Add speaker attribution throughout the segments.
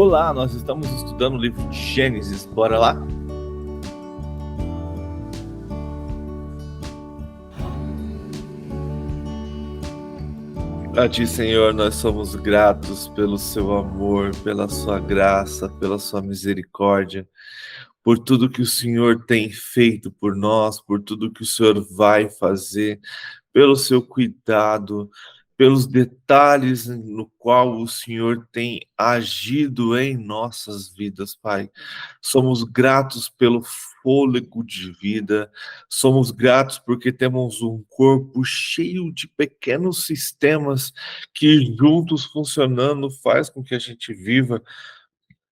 Speaker 1: Olá, nós estamos estudando o livro de Gênesis, bora lá? A Ti, Senhor, nós somos gratos pelo Seu amor, pela Sua graça, pela Sua misericórdia, por tudo que o Senhor tem feito por nós, por tudo que o Senhor vai fazer, pelo Seu cuidado, pelos detalhes no qual o Senhor tem agido em nossas vidas, Pai. Somos gratos pelo fôlego de vida, somos gratos porque temos um corpo cheio de pequenos sistemas que juntos funcionando faz com que a gente viva.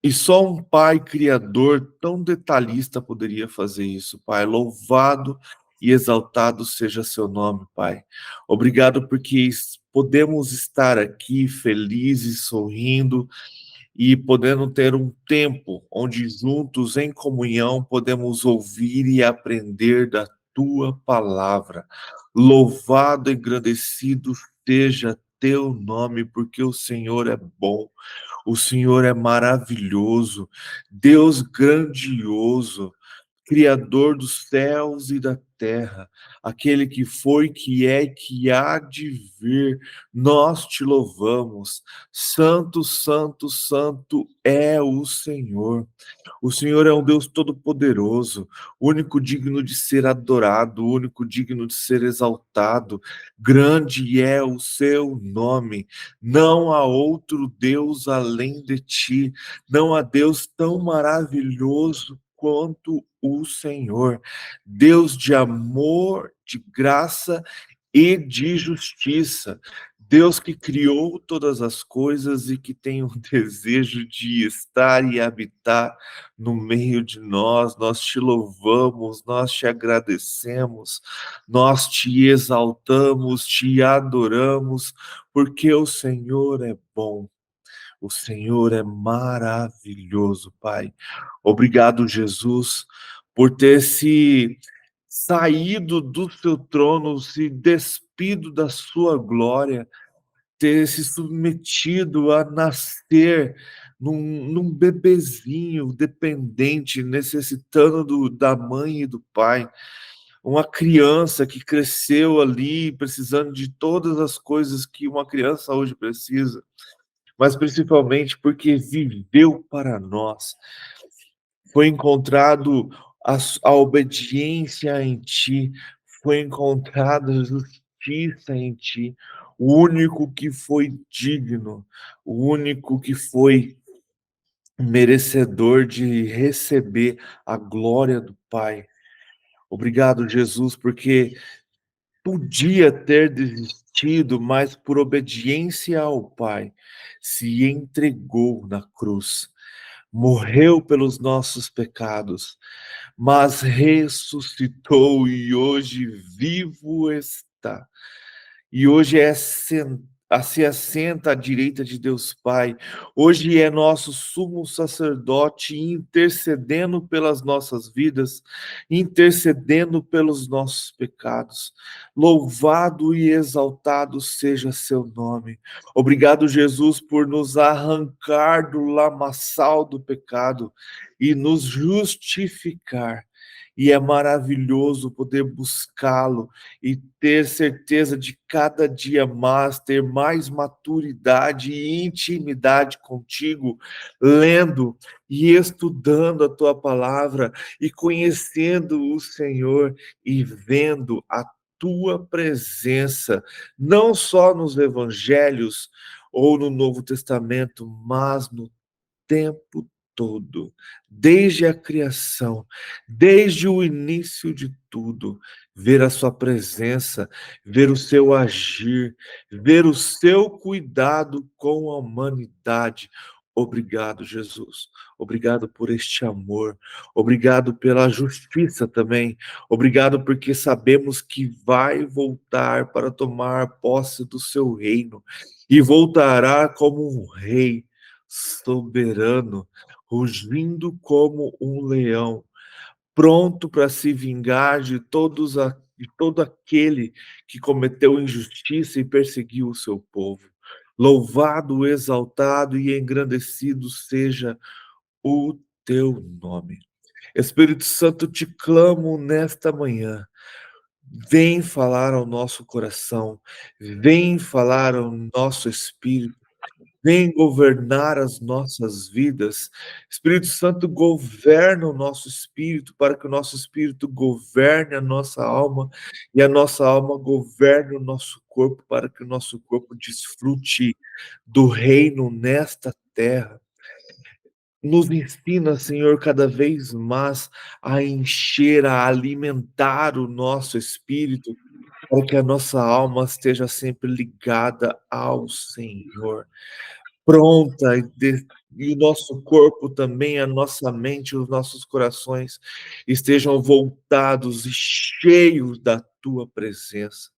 Speaker 1: E só um pai criador tão detalhista poderia fazer isso, Pai. Louvado e exaltado seja seu nome, Pai. Obrigado porque podemos estar aqui felizes, sorrindo e podendo ter um tempo onde juntos, em comunhão, podemos ouvir e aprender da tua palavra. Louvado e engrandecido seja teu nome, porque o Senhor é bom. O Senhor é maravilhoso, Deus grandioso, Criador dos céus e da terra, aquele que foi, que é e que há de vir. Nós te louvamos. Santo, santo, santo é o Senhor. O Senhor é um Deus todo-poderoso, único digno de ser adorado, único digno de ser exaltado. Grande é o seu nome. Não há outro Deus além de ti. Não há Deus tão maravilhoso quanto o Senhor. Deus de amor, de graça e de justiça. Deus que criou todas as coisas e que tem o desejo de estar e habitar no meio de nós. Nós te louvamos, nós te agradecemos, nós te exaltamos, te adoramos, porque o Senhor é bom. O Senhor é maravilhoso, Pai. Obrigado, Jesus, por ter se saído do seu trono, se despido da sua glória, ter se submetido a nascer num bebezinho dependente, necessitando da mãe e do pai. Uma criança que cresceu ali, precisando de todas as coisas que uma criança hoje precisa, mas principalmente porque viveu para nós. Foi encontrado a obediência em ti, foi encontrada a justiça em ti, o único que foi digno, o único que foi merecedor de receber a glória do Pai. Obrigado, Jesus, porque podia ter desistido, mas por obediência ao Pai, se entregou na cruz, morreu pelos nossos pecados, mas ressuscitou e hoje vivo está. E hoje se assenta à direita de Deus Pai. Hoje é nosso sumo sacerdote intercedendo pelas nossas vidas, intercedendo pelos nossos pecados. Louvado e exaltado seja seu nome. Obrigado, Jesus, por nos arrancar do lamaçal do pecado e nos justificar. E é maravilhoso poder buscá-lo e ter certeza de cada dia mais, ter mais maturidade e intimidade contigo, lendo e estudando a tua palavra e conhecendo o Senhor e vendo a tua presença, não só nos evangelhos ou no Novo Testamento, mas no tempo todo, desde a criação, desde o início de tudo, ver a sua presença, ver o seu agir, ver o seu cuidado com a humanidade. Obrigado, Jesus. Obrigado por este amor. Obrigado pela justiça também. Obrigado porque sabemos que vai voltar para tomar posse do seu reino e voltará como um rei soberano, rugindo como um leão, pronto para se vingar de todo aquele que cometeu injustiça e perseguiu o seu povo. Louvado, exaltado e engrandecido seja o teu nome. Espírito Santo, te clamo nesta manhã. Vem falar ao nosso coração, vem falar ao nosso espírito, vem governar as nossas vidas. Espírito Santo, governa o nosso espírito, para que o nosso espírito governe a nossa alma, e a nossa alma governe o nosso corpo, para que o nosso corpo desfrute do reino nesta terra. Nos ensina, Senhor, cada vez mais a encher, a alimentar o nosso espírito, para que a nossa alma esteja sempre ligada ao Senhor, pronta e o nosso corpo também, a nossa mente, os nossos corações estejam voltados e cheios da tua presença.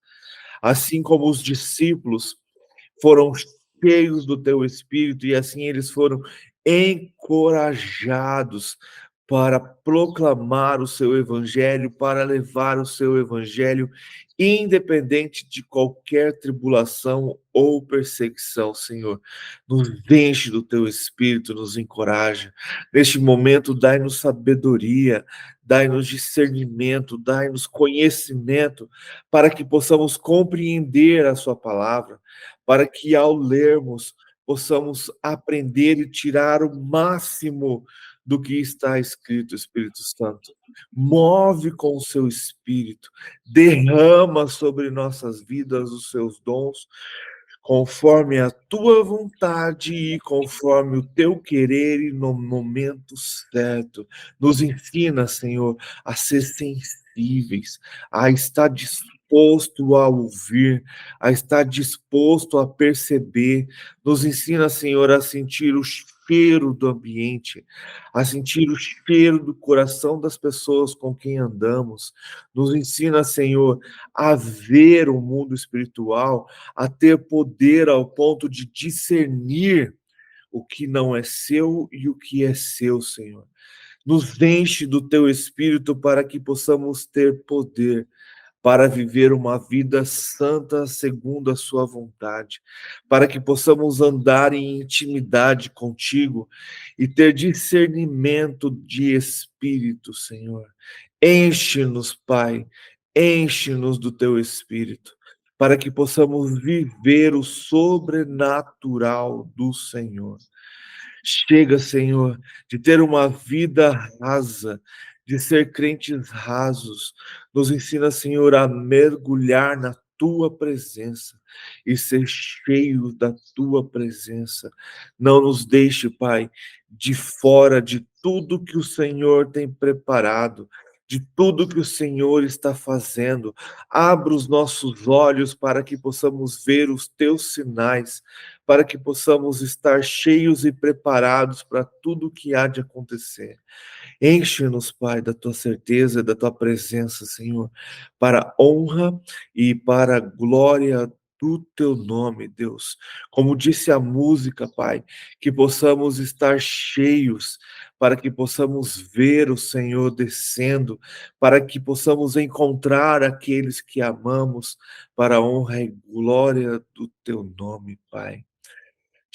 Speaker 1: Assim como os discípulos foram cheios do teu espírito e assim eles foram encorajados para proclamar o seu evangelho, para levar o seu evangelho, independente de qualquer tribulação ou perseguição, Senhor. Nos enche do teu espírito, nos encoraja. Neste momento, dai-nos sabedoria, dai-nos discernimento, dai-nos conhecimento, para que possamos compreender a sua palavra, para que ao lermos possamos aprender e tirar o máximo do que está escrito, Espírito Santo. Move com o seu espírito, derrama sobre nossas vidas os seus dons, conforme a tua vontade e conforme o teu querer e no momento certo. Nos ensina, Senhor, a ser sensíveis, a estar disposto a ouvir, a estar disposto a perceber. Nos ensina, Senhor, a sentir o cheiro do ambiente, a sentir o cheiro do coração das pessoas com quem andamos. Nos ensina, Senhor, a ver o mundo espiritual, a ter poder ao ponto de discernir o que não é seu e o que é seu, Senhor. Nos enche do teu espírito para que possamos ter poder para viver uma vida santa segundo a sua vontade, para que possamos andar em intimidade contigo e ter discernimento de espírito, Senhor. Enche-nos, Pai, enche-nos do teu espírito, para que possamos viver o sobrenatural do Senhor. Chega, Senhor, de ter uma vida rasa, de ser crentes rasos. Nos ensina, Senhor, a mergulhar na tua presença e ser cheio da tua presença. Não nos deixe, Pai, de fora de tudo que o Senhor tem preparado, de tudo que o Senhor está fazendo. Abra os nossos olhos para que possamos ver os teus sinais, para que possamos estar cheios e preparados para tudo o que há de acontecer. Enche-nos, Pai, da tua certeza, da tua presença, Senhor, para a honra e para a glória do teu nome, Deus. Como disse a música, Pai, que possamos estar cheios, para que possamos ver o Senhor descendo, para que possamos encontrar aqueles que amamos, para a honra e glória do teu nome, Pai.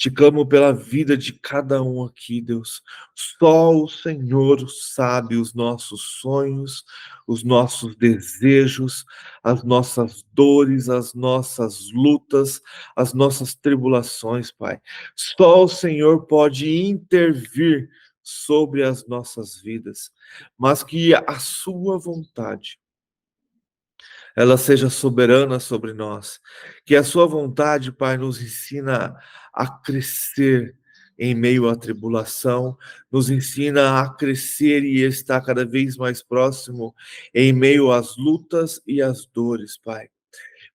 Speaker 1: Te clamo pela vida de cada um aqui, Deus. Só o Senhor sabe os nossos sonhos, os nossos desejos, as nossas dores, as nossas lutas, as nossas tribulações, Pai. Só o Senhor pode intervir sobre as nossas vidas, mas que a sua vontade ela seja soberana sobre nós. Que a sua vontade, Pai, nos ensina a crescer em meio à tribulação, nos ensina a crescer e estar cada vez mais próximo em meio às lutas e às dores, Pai.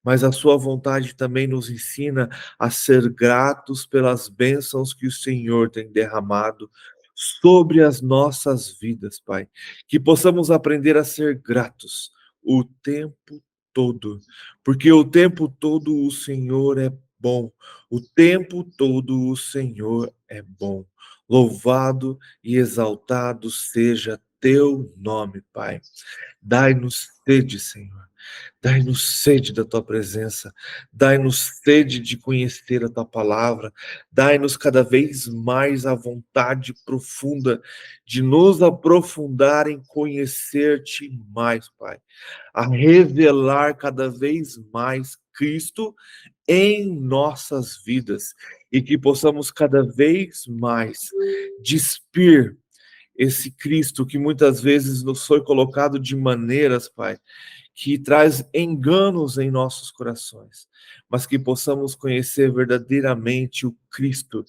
Speaker 1: Mas a sua vontade também nos ensina a ser gratos pelas bênçãos que o Senhor tem derramado sobre as nossas vidas, Pai. Que possamos aprender a ser gratos o tempo todo, porque o tempo todo o Senhor é bom, o tempo todo o Senhor é bom. Louvado e exaltado seja teu nome, Pai. Dai-nos sede, Senhor. Dai-nos sede da tua presença, dai-nos sede de conhecer a tua palavra, dai-nos cada vez mais a vontade profunda de nos aprofundar em conhecer-te mais, Pai, a revelar cada vez mais Cristo em nossas vidas e que possamos cada vez mais despir esse Cristo que muitas vezes nos foi colocado de maneiras, Pai, que traz enganos em nossos corações, mas que possamos conhecer verdadeiramente o Cristo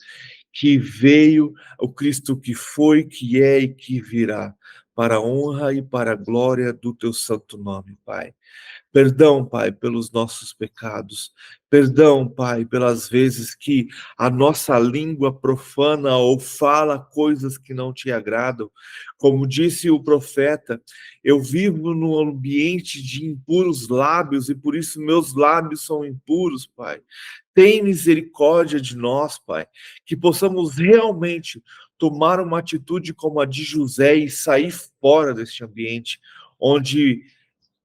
Speaker 1: que veio, o Cristo que foi, que é e que virá, para a honra e para a glória do teu santo nome, Pai. Perdão, Pai, pelos nossos pecados. Perdão, Pai, pelas vezes que a nossa língua profana ou fala coisas que não te agradam. Como disse o profeta, eu vivo num ambiente de impuros lábios e por isso meus lábios são impuros, Pai. Tem misericórdia de nós, Pai, que possamos realmente tomar uma atitude como a de José e sair fora deste ambiente onde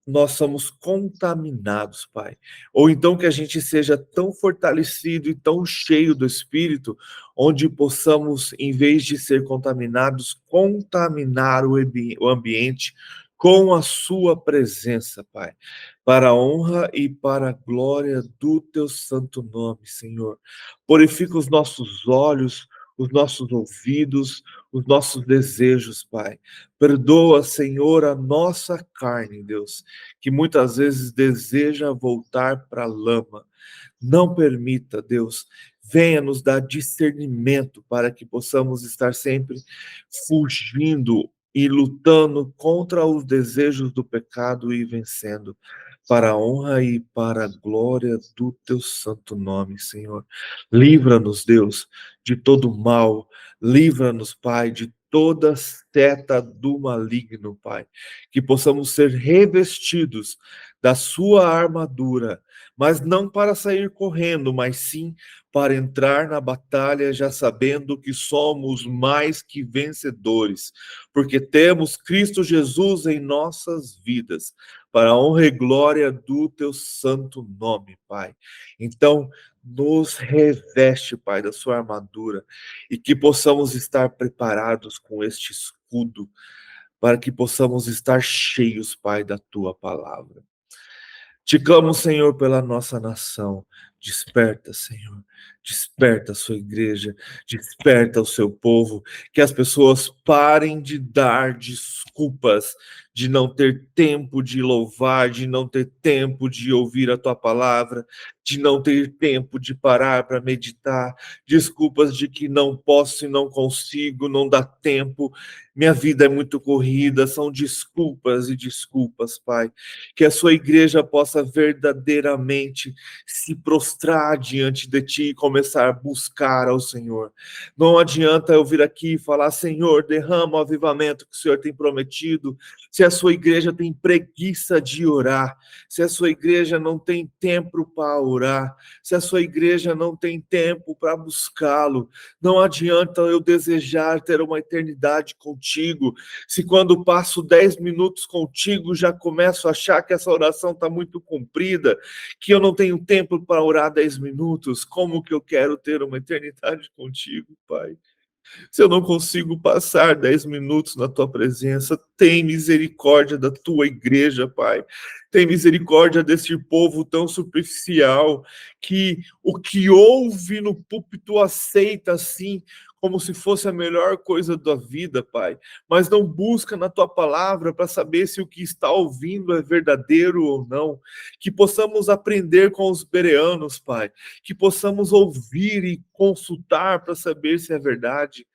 Speaker 1: nós somos contaminados, Pai. Ou então que a gente seja tão fortalecido e tão cheio do Espírito, onde possamos, em vez de ser contaminados, contaminar o ambiente com a sua presença, Pai, para a honra e para a glória do teu santo nome, Senhor. Purifica os nossos olhos, os nossos ouvidos, os nossos desejos, Pai. Perdoa, Senhor, a nossa carne, Deus, que muitas vezes deseja voltar para a lama. Não permita, Deus, venha nos dar discernimento para que possamos estar sempre fugindo e lutando contra os desejos do pecado e vencendo, para a honra e para a glória do teu santo nome, Senhor. Livra-nos, Deus, de todo mal, livra-nos, Pai, de toda seta do maligno, Pai, que possamos ser revestidos da sua armadura, mas não para sair correndo, mas sim para entrar na batalha já sabendo que somos mais que vencedores, porque temos Cristo Jesus em nossas vidas, para a honra e glória do teu santo nome, Pai. Então, nos reveste, Pai, da sua armadura e que possamos estar preparados com este escudo, para que possamos estar cheios, Pai, da tua palavra. Te clamo, Senhor, pela nossa nação. Desperta, Senhor. Desperta a sua igreja. Desperta o seu povo. Que as pessoas parem de dar desculpas, de não ter tempo de louvar, de não ter tempo de ouvir a tua palavra, de não ter tempo de parar para meditar. Desculpas de que não posso e não consigo, não dá tempo. Minha vida é muito corrida. São desculpas e desculpas, Pai. Que a sua igreja possa verdadeiramente se prostrar diante de ti e começar a buscar ao Senhor. Não adianta eu vir aqui e falar, Senhor, derrama o avivamento que o Senhor tem prometido, se a sua igreja tem preguiça de orar, se a sua igreja não tem tempo para orar, se a sua igreja não tem tempo para buscá-lo. Não adianta eu desejar ter uma eternidade contigo, se quando passo 10 minutos contigo já começo a achar que essa oração está muito comprida, que eu não tenho tempo para orar 10 minutos, como que eu quero ter uma eternidade contigo, Pai? Se eu não consigo passar 10 minutos na tua presença, tem misericórdia da tua igreja, Pai. Tem misericórdia desse povo tão superficial que o que ouve no púlpito aceita assim, como se fosse a melhor coisa da vida, Pai. Mas não busca na tua palavra para saber se o que está ouvindo é verdadeiro ou não. Que possamos aprender com os bereanos, Pai. Que possamos ouvir e consultar para saber se é verdade,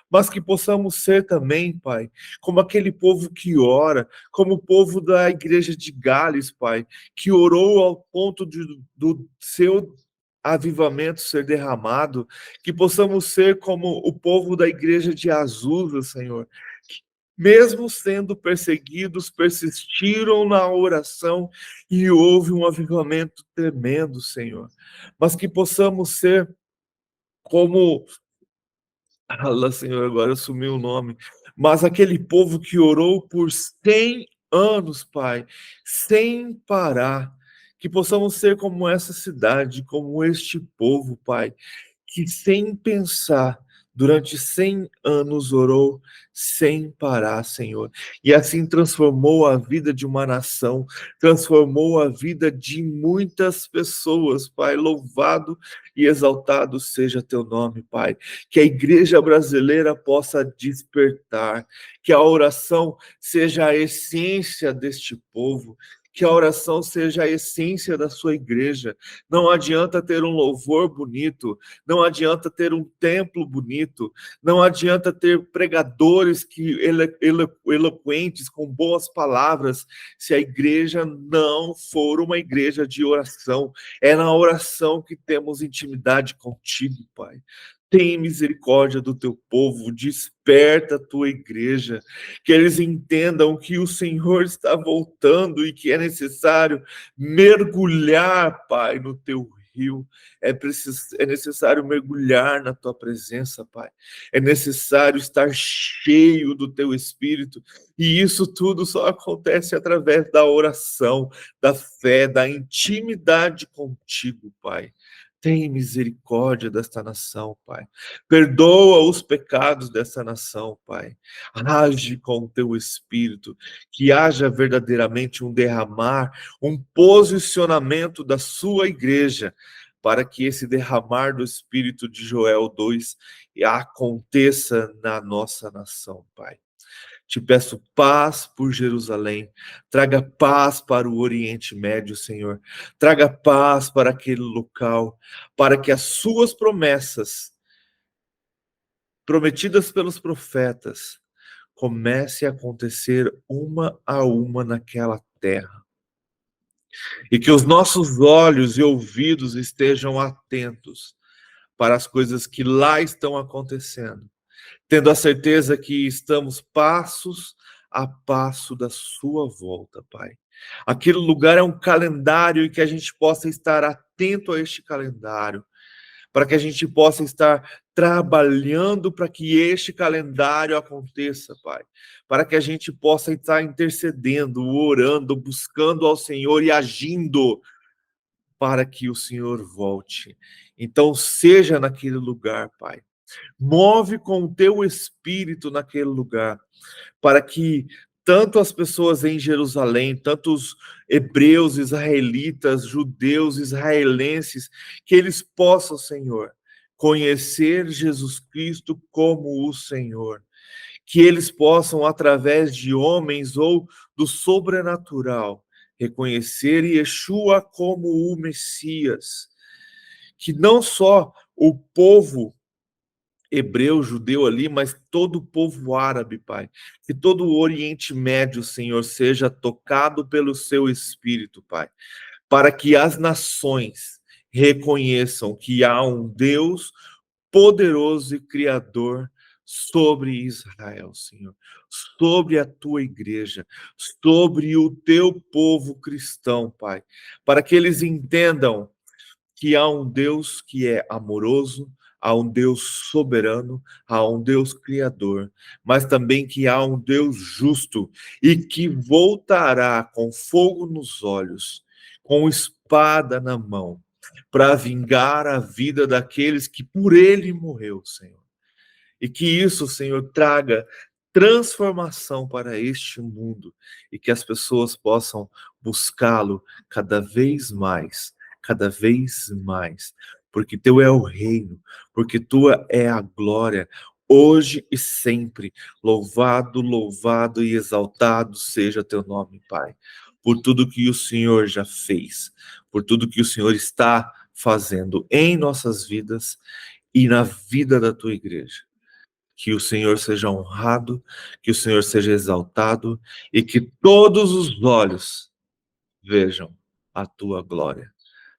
Speaker 1: mas que possamos ser também, Pai, como aquele povo que ora, como o povo da igreja de Gales, Pai, que orou ao ponto do seu avivamento ser derramado, que possamos ser como o povo da igreja de Azusa, Senhor, que mesmo sendo perseguidos, persistiram na oração e houve um avivamento tremendo, Senhor. Mas que possamos ser como Senhor, agora sumiu o nome. Mas aquele povo que orou por 100 anos, Pai, sem parar. Que possamos ser como essa cidade, como este povo, Pai, que sem pensar, durante 100 anos orou sem parar, Senhor. E assim transformou a vida de uma nação, transformou a vida de muitas pessoas, Pai. Louvado e exaltado seja teu nome, Pai. Que a igreja brasileira possa despertar, que a oração seja a essência deste povo, que a oração seja a essência da sua igreja. Não adianta ter um louvor bonito, não adianta ter um templo bonito, não adianta ter pregadores que eloquentes, com boas palavras, se a igreja não for uma igreja de oração. É na oração que temos intimidade contigo, Pai. Tem misericórdia do teu povo, desperta a tua igreja, que eles entendam que o Senhor está voltando e que é necessário mergulhar, Pai, no teu rio. É necessário mergulhar na tua presença, Pai. É necessário estar cheio do teu Espírito. E isso tudo só acontece através da oração, da fé, da intimidade contigo, Pai. Tem misericórdia desta nação, Pai. Perdoa os pecados dessa nação, Pai. Age com o teu Espírito, que haja verdadeiramente um derramar, um posicionamento da sua igreja, para que esse derramar do Espírito de Joel 2 aconteça na nossa nação, Pai. Te peço paz por Jerusalém, traga paz para o Oriente Médio, Senhor, traga paz para aquele local, para que as suas promessas, prometidas pelos profetas, comecem a acontecer uma a uma naquela terra. E que os nossos olhos e ouvidos estejam atentos para as coisas que lá estão acontecendo, tendo a certeza que estamos passos a passo da sua volta, Pai. Aquele lugar é um calendário e que a gente possa estar atento a este calendário, para que a gente possa estar trabalhando para que este calendário aconteça, Pai. Para que a gente possa estar intercedendo, orando, buscando ao Senhor e agindo para que o Senhor volte. Então, seja naquele lugar, Pai. Move com o teu espírito naquele lugar, para que tanto as pessoas em Jerusalém, tanto os hebreus, israelitas, judeus, israelenses, que eles possam, Senhor, conhecer Jesus Cristo como o Senhor. Que eles possam, através de homens ou do sobrenatural, reconhecer Yeshua como o Messias. Que não só o povo hebreu, judeu ali, mas todo o povo árabe, Pai. Que todo o Oriente Médio, Senhor, seja tocado pelo seu Espírito, Pai. Para que as nações reconheçam que há um Deus poderoso e criador sobre Israel, Senhor. Sobre a tua igreja, sobre o teu povo cristão, Pai. Para que eles entendam que há um Deus que é amoroso, há um Deus soberano, há um Deus criador, mas também que há um Deus justo e que voltará com fogo nos olhos, com espada na mão, para vingar a vida daqueles que por ele morreu, Senhor. E que isso, Senhor, traga transformação para este mundo e que as pessoas possam buscá-lo cada vez mais, porque teu é o reino, porque tua é a glória, hoje e sempre. Louvado, louvado e exaltado seja teu nome, Pai, por tudo que o Senhor já fez, por tudo que o Senhor está fazendo em nossas vidas e na vida da tua igreja. Que o Senhor seja honrado, que o Senhor seja exaltado e que todos os olhos vejam a tua glória.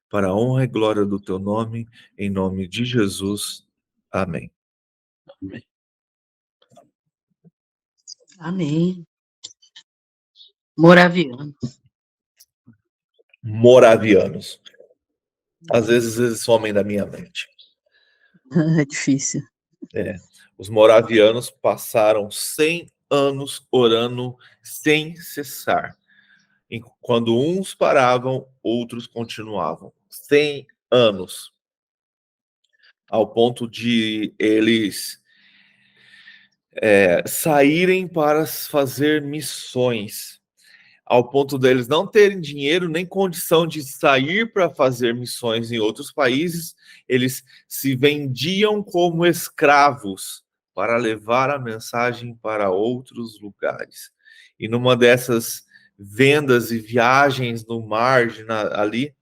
Speaker 1: Para a honra e glória do teu nome, em nome de Jesus. Amém.
Speaker 2: Amém. Moraviano.
Speaker 1: Moravianos. Às vezes eles somem da minha mente.
Speaker 2: É difícil.
Speaker 1: Os moravianos passaram 100 anos orando sem cessar. Quando uns paravam, outros continuavam. 100 anos. Ao ponto de eles saírem para fazer missões. Ao ponto deles não terem dinheiro nem condição de sair para fazer missões em outros países, eles se vendiam como escravos para levar a mensagem para outros lugares. E numa dessas vendas e viagens no mar ali,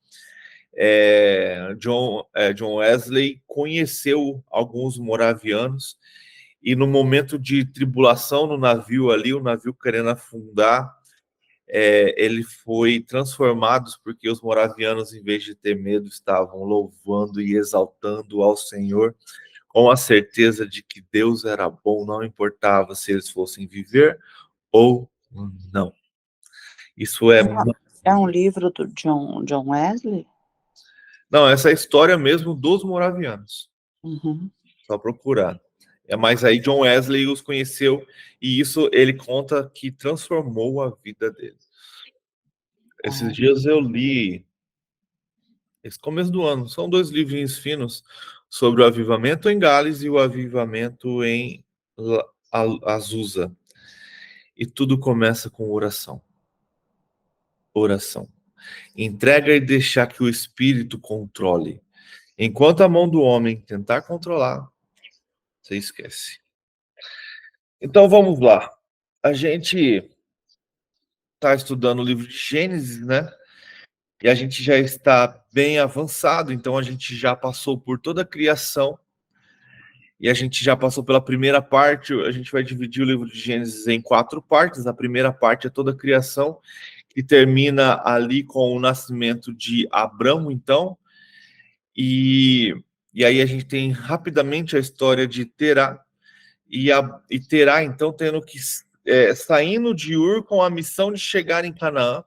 Speaker 1: John Wesley conheceu alguns moravianos e no momento de tribulação no navio ali, o navio querendo afundar, ele foi transformado porque os moravianos, em vez de ter medo, estavam louvando e exaltando ao Senhor com a certeza de que Deus era bom, não importava se eles fossem viver ou não. Isso
Speaker 2: é um livro do John Wesley?
Speaker 1: Não, essa é a história mesmo dos moravianos.
Speaker 2: Uhum.
Speaker 1: Só procurar. Mas aí John Wesley os conheceu e isso ele conta que transformou a vida dele. Esses dias eu li, esse começo do ano, são 2 livrinhos finos sobre o avivamento em Gales e o avivamento em Azusa. E tudo começa com oração. Oração. Entrega e deixar que o Espírito controle. Enquanto a mão do homem tentar controlar, você esquece. Então vamos lá. A gente está estudando o livro de Gênesis, né? E a gente já está bem avançado, então a gente já passou por toda a criação. E a gente já passou pela primeira parte, a gente vai dividir o livro de Gênesis em 4 partes. A primeira parte é toda a criação, que termina ali com o nascimento de Abrão, então. E aí a gente tem rapidamente a história de Terá, e Terá, então, tendo que saindo de Ur com a missão de chegar em Canaã,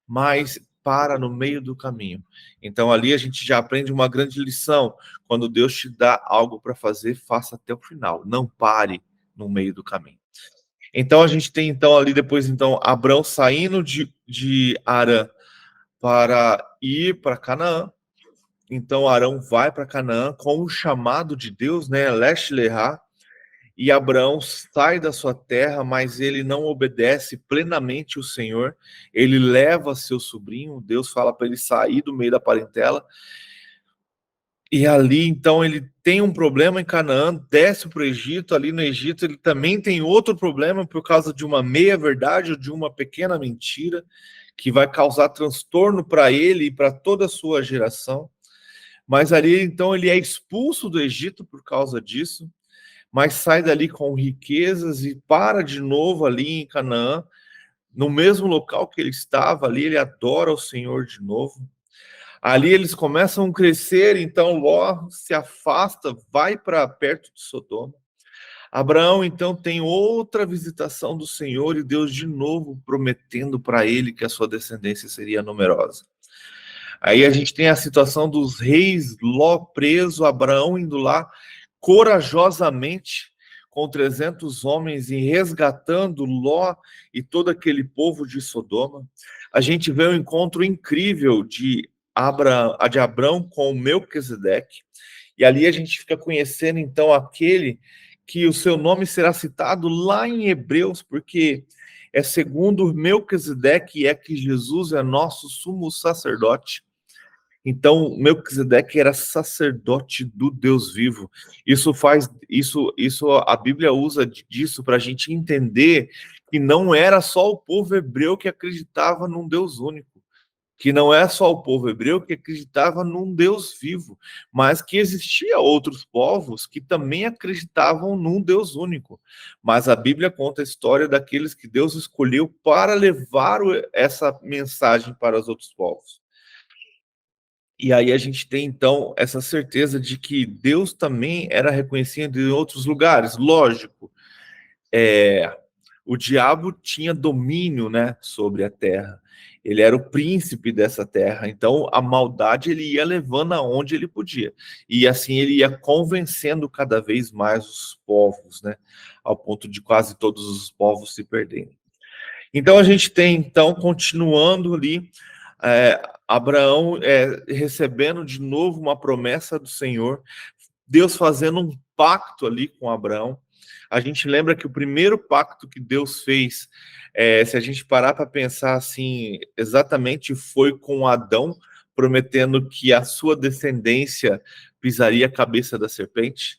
Speaker 1: mas para no meio do caminho. Então ali a gente já aprende uma grande lição. Quando Deus te dá algo para fazer, faça até o final. Não pare no meio do caminho. Então a gente tem então ali depois então Abrão saindo de Harã para ir para Canaã. Então Arão vai para Canaã com o chamado de Deus, né? Lech Leha. E Abraão sai da sua terra, mas ele não obedece plenamente o Senhor. Ele leva seu sobrinho, Deus fala para ele sair do meio da parentela. E ali, então, ele tem um problema em Canaã, desce para o Egito. Ali no Egito, ele também tem outro problema por causa de uma meia-verdade ou de uma pequena mentira, que vai causar transtorno para ele e para toda a sua geração. Mas ali, então, ele é expulso do Egito por causa disso, mas sai dali com riquezas e para de novo ali em Canaã, no mesmo local que ele estava ali, ele adora o Senhor de novo. Ali eles começam a crescer, então Ló se afasta, vai para perto de Sodoma. Abraão, então, tem outra visitação do Senhor e Deus de novo prometendo para ele que a sua descendência seria numerosa. Aí a gente tem a situação dos reis, Ló preso, Abraão indo lá corajosamente com 300 homens e resgatando Ló e todo aquele povo de Sodoma. A gente vê um encontro incrível de Abrão com Melquisedeque, e ali a gente fica conhecendo então aquele que o seu nome será citado lá em Hebreus, porque é segundo Melquisedeque é que Jesus é nosso sumo sacerdote. Então, Melquisedeque era sacerdote do Deus vivo. Isso a Bíblia usa disso para a gente entender que não era só o povo hebreu que acreditava num Deus único, que não é só o povo hebreu que acreditava num Deus vivo, mas que existia outros povos que também acreditavam num Deus único. Mas a Bíblia conta a história daqueles que Deus escolheu para levar essa mensagem para os outros povos. E aí a gente tem, então, essa certeza de que Deus também era reconhecido em outros lugares. Lógico, o diabo tinha domínio, né, sobre a terra. Ele era o príncipe dessa terra. Então, a maldade ele ia levando aonde ele podia. E assim ele ia convencendo cada vez mais os povos, né, ao ponto de quase todos os povos se perderem. Então, a gente tem, então, continuando ali, Abraão recebendo de novo uma promessa do Senhor, Deus fazendo um pacto ali com Abraão. A gente lembra que o primeiro pacto que Deus fez, se a gente parar para pensar assim, exatamente foi com Adão, prometendo que a sua descendência pisaria a cabeça da serpente.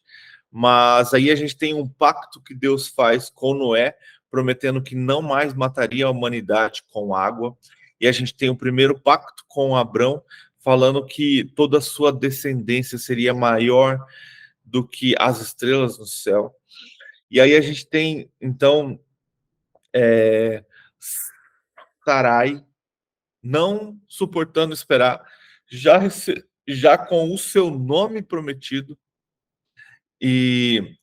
Speaker 1: Mas aí a gente tem um pacto que Deus faz com Noé, prometendo que não mais mataria a humanidade com água. E a gente tem o primeiro pacto com Abrão, falando que toda a sua descendência seria maior do que as estrelas no céu. E aí a gente tem, então, Sarai, não suportando esperar, já com o seu nome prometido, e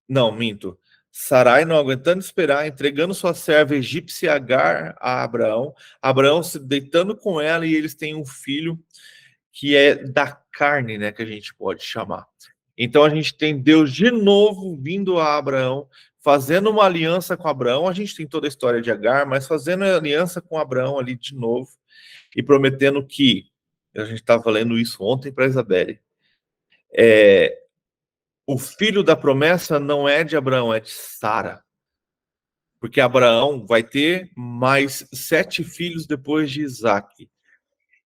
Speaker 1: não, minto. Sarai não aguentando esperar, entregando sua serva egípcia Agar a Abraão, Abraão se deitando com ela e eles têm um filho que é da carne, né, que a gente pode chamar. Então a gente tem Deus de novo vindo a Abraão, fazendo uma aliança com Abraão. A gente tem toda a história de Agar, mas fazendo aliança com Abraão ali de novo e prometendo que, a gente estava lendo isso ontem para Isabelle, o filho da promessa não é de Abraão, é de Sara. Porque Abraão vai ter mais 7 filhos depois de Isaac.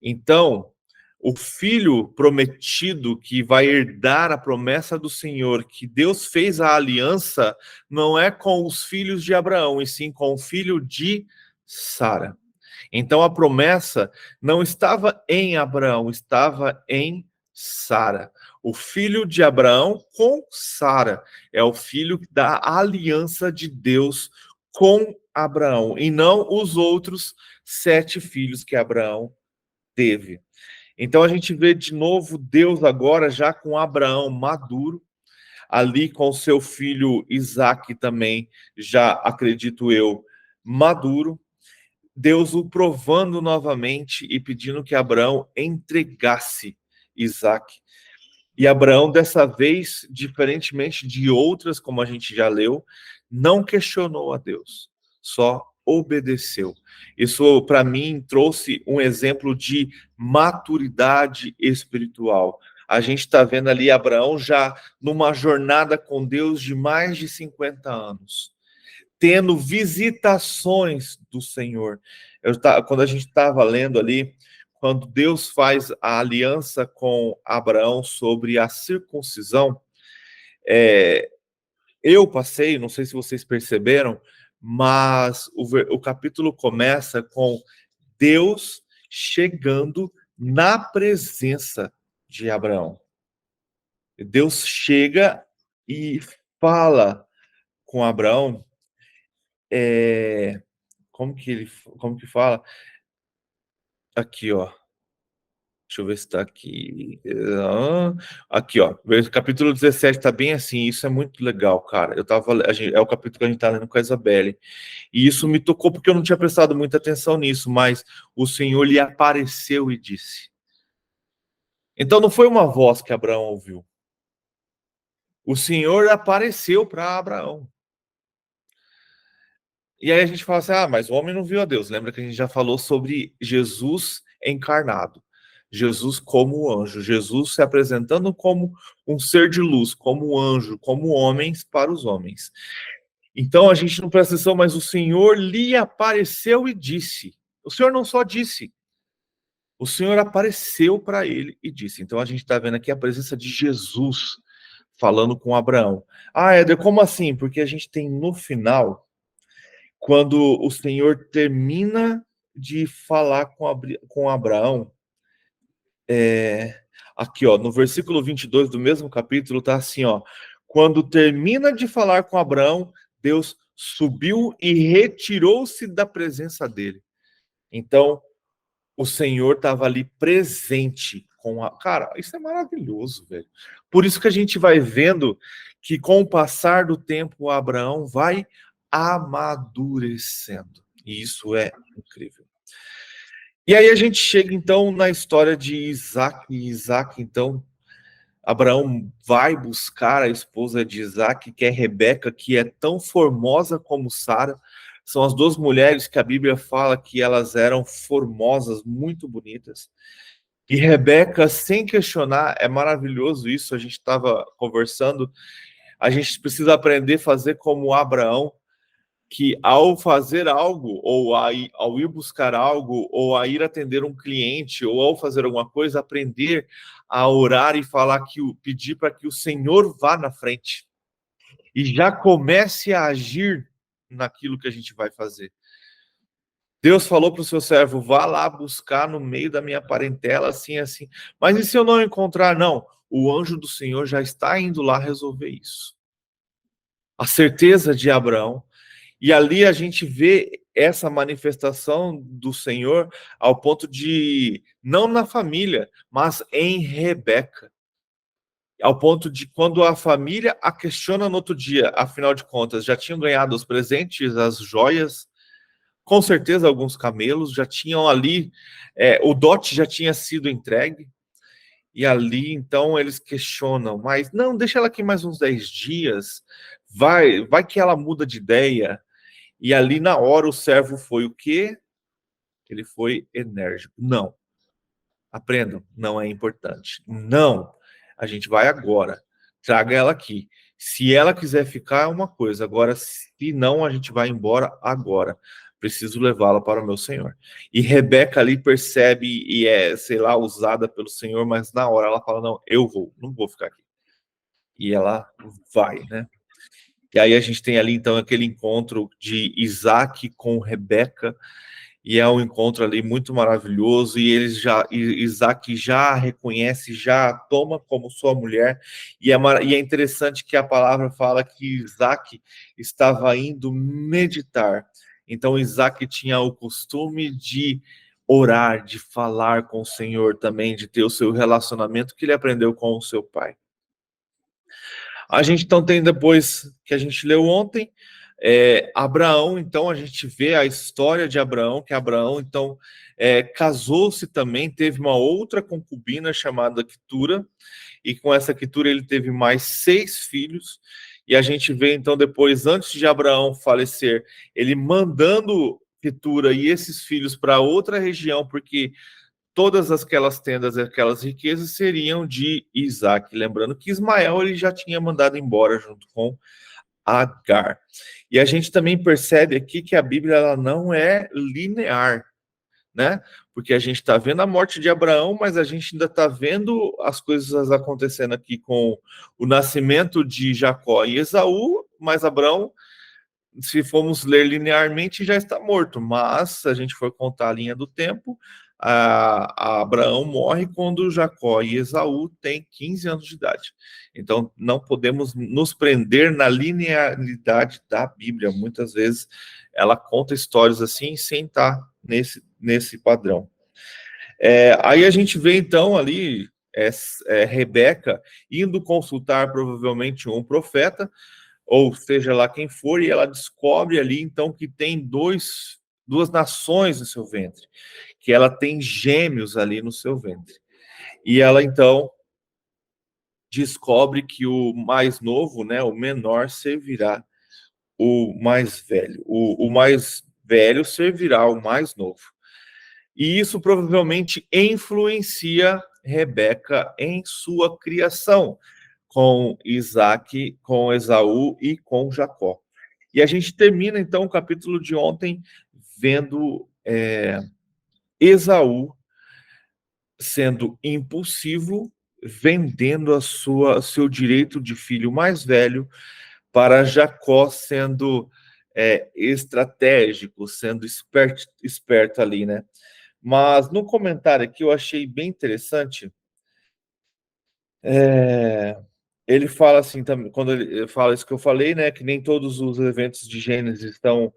Speaker 1: Então, o filho prometido que vai herdar a promessa do Senhor, que Deus fez a aliança, não é com os filhos de Abraão, e sim com o filho de Sara. Então a promessa não estava em Abraão, estava em Sara. O filho de Abraão com Sara é o filho da aliança de Deus com Abraão, e não os outros 7 filhos que Abraão teve. Então a gente vê de novo Deus agora já com Abraão maduro, ali com seu filho Isaque também, já acredito eu, maduro, Deus o provando novamente e pedindo que Abraão entregasse Isaque. E Abraão, dessa vez, diferentemente de outras, como a gente já leu, não questionou a Deus, só obedeceu. Isso, para mim, trouxe um exemplo de maturidade espiritual. A gente está vendo ali Abraão já numa jornada com Deus de mais de 50 anos, tendo visitações do Senhor. Quando a gente estava lendo ali, quando Deus faz a aliança com Abraão sobre a circuncisão, eu passei, não sei se vocês perceberam, mas o capítulo começa com Deus chegando na presença de Abraão. Deus chega e fala com Abraão, como que fala? Aqui, ó. Deixa eu ver se está aqui. Aqui, ó. O capítulo 17 está bem assim. Isso é muito legal, cara. É o capítulo que a gente está lendo com a Isabelle. E isso me tocou porque eu não tinha prestado muita atenção nisso, mas o Senhor lhe apareceu e disse. Então não foi uma voz que Abraão ouviu. O Senhor apareceu para Abraão. E aí a gente fala assim, mas o homem não viu a Deus. Lembra que a gente já falou sobre Jesus encarnado. Jesus como anjo, Jesus se apresentando como um ser de luz, como anjo, como homens para os homens. Então a gente não presta atenção, mas o Senhor lhe apareceu e disse. O Senhor não só disse, o Senhor apareceu para ele e disse. Então a gente está vendo aqui a presença de Jesus falando com Abraão. Éder, como assim? Porque a gente tem no final, quando o Senhor termina de falar com Abraão, aqui, ó, no versículo 22 do mesmo capítulo, tá assim, ó. Quando termina de falar com Abraão, Deus subiu e retirou-se da presença dele. Então, o Senhor estava ali presente com a... Cara, isso é maravilhoso, velho. Por isso que a gente vai vendo que com o passar do tempo, Abraão vai amadurecendo. E isso é incrível. E aí a gente chega, então, na história de Isaac. E Isaac, então, Abraão vai buscar a esposa de Isaac, que é Rebeca, que é tão formosa como Sara. São as duas mulheres que a Bíblia fala que elas eram formosas, muito bonitas. E Rebeca, sem questionar, é maravilhoso isso. A gente estava conversando. A gente precisa aprender a fazer como Abraão, que ao fazer algo, ou ao ir buscar algo, ou a ir atender um cliente, ou ao fazer alguma coisa, aprender a orar e falar pedir para que o Senhor vá na frente e já comece a agir naquilo que a gente vai fazer. Deus falou para o seu servo, vá lá buscar no meio da minha parentela, assim, assim. Mas e se eu não encontrar? Não, o anjo do Senhor já está indo lá resolver isso. A certeza de Abraão. E ali a gente vê essa manifestação do Senhor ao ponto de, não na família, mas em Rebeca. Ao ponto de quando a família a questiona no outro dia, afinal de contas, já tinham ganhado os presentes, as joias, com certeza alguns camelos, já tinham ali, o dote já tinha sido entregue, e ali então eles questionam, mas não, deixa ela aqui mais uns 10 dias, vai que ela muda de ideia. E ali na hora o servo foi o quê? Ele foi enérgico. Não. Aprendam, não é importante. Não. A gente vai agora. Traga ela aqui. Se ela quiser ficar, é uma coisa. Agora, se não, a gente vai embora agora. Preciso levá-la para o meu Senhor. E Rebeca ali percebe e é, sei lá, usada pelo Senhor, mas na hora ela fala, não, eu vou, não vou ficar aqui. E ela vai, né? E aí a gente tem ali, então, aquele encontro de Isaac com Rebeca, e é um encontro ali muito maravilhoso, e Isaac já reconhece, já toma como sua mulher, e é interessante que a palavra fala que Isaac estava indo meditar. Então Isaac tinha o costume de orar, de falar com o Senhor também, de ter o seu relacionamento que ele aprendeu com o seu pai. A gente então tem depois que a gente leu ontem, Abraão, então a gente vê a história de Abraão, que Abraão então casou-se também, teve uma outra concubina chamada Quetura, e com essa Quetura ele teve mais 6 filhos, e a gente vê então depois, antes de Abraão falecer, ele mandando Quetura e esses filhos para outra região, porque todas aquelas tendas e aquelas riquezas seriam de Isaac. Lembrando que Ismael ele já tinha mandado embora junto com Agar. E a gente também percebe aqui que a Bíblia ela não é linear, né? Porque a gente está vendo a morte de Abraão, mas a gente ainda está vendo as coisas acontecendo aqui com o nascimento de Jacó e Esaú, mas Abraão, se formos ler linearmente, já está morto. Mas, se a gente for contar a linha do tempo, a Abraão morre quando Jacó e Esaú têm 15 anos de idade. Então, não podemos nos prender na linearidade da Bíblia. Muitas vezes, ela conta histórias assim, sem estar nesse padrão. Aí a gente vê, então, ali, Rebeca indo consultar, provavelmente, um profeta, ou seja lá quem for, e ela descobre ali, então, que tem duas nações no seu ventre, que ela tem gêmeos ali no seu ventre. E ela, então, descobre que o mais novo, né, o menor, servirá o mais velho. O mais velho servirá o mais novo. E isso provavelmente influencia Rebeca em sua criação, com Isaac, com Esaú e com Jacó. E a gente termina, então, o capítulo de ontem vendo Esaú sendo impulsivo, vendendo seu direito de filho mais velho, para Jacó sendo estratégico, sendo esperto ali, né? Mas no comentário aqui eu achei bem interessante. Ele fala assim também, quando ele fala isso que eu falei, né? Que nem todos os eventos de Gênesis estão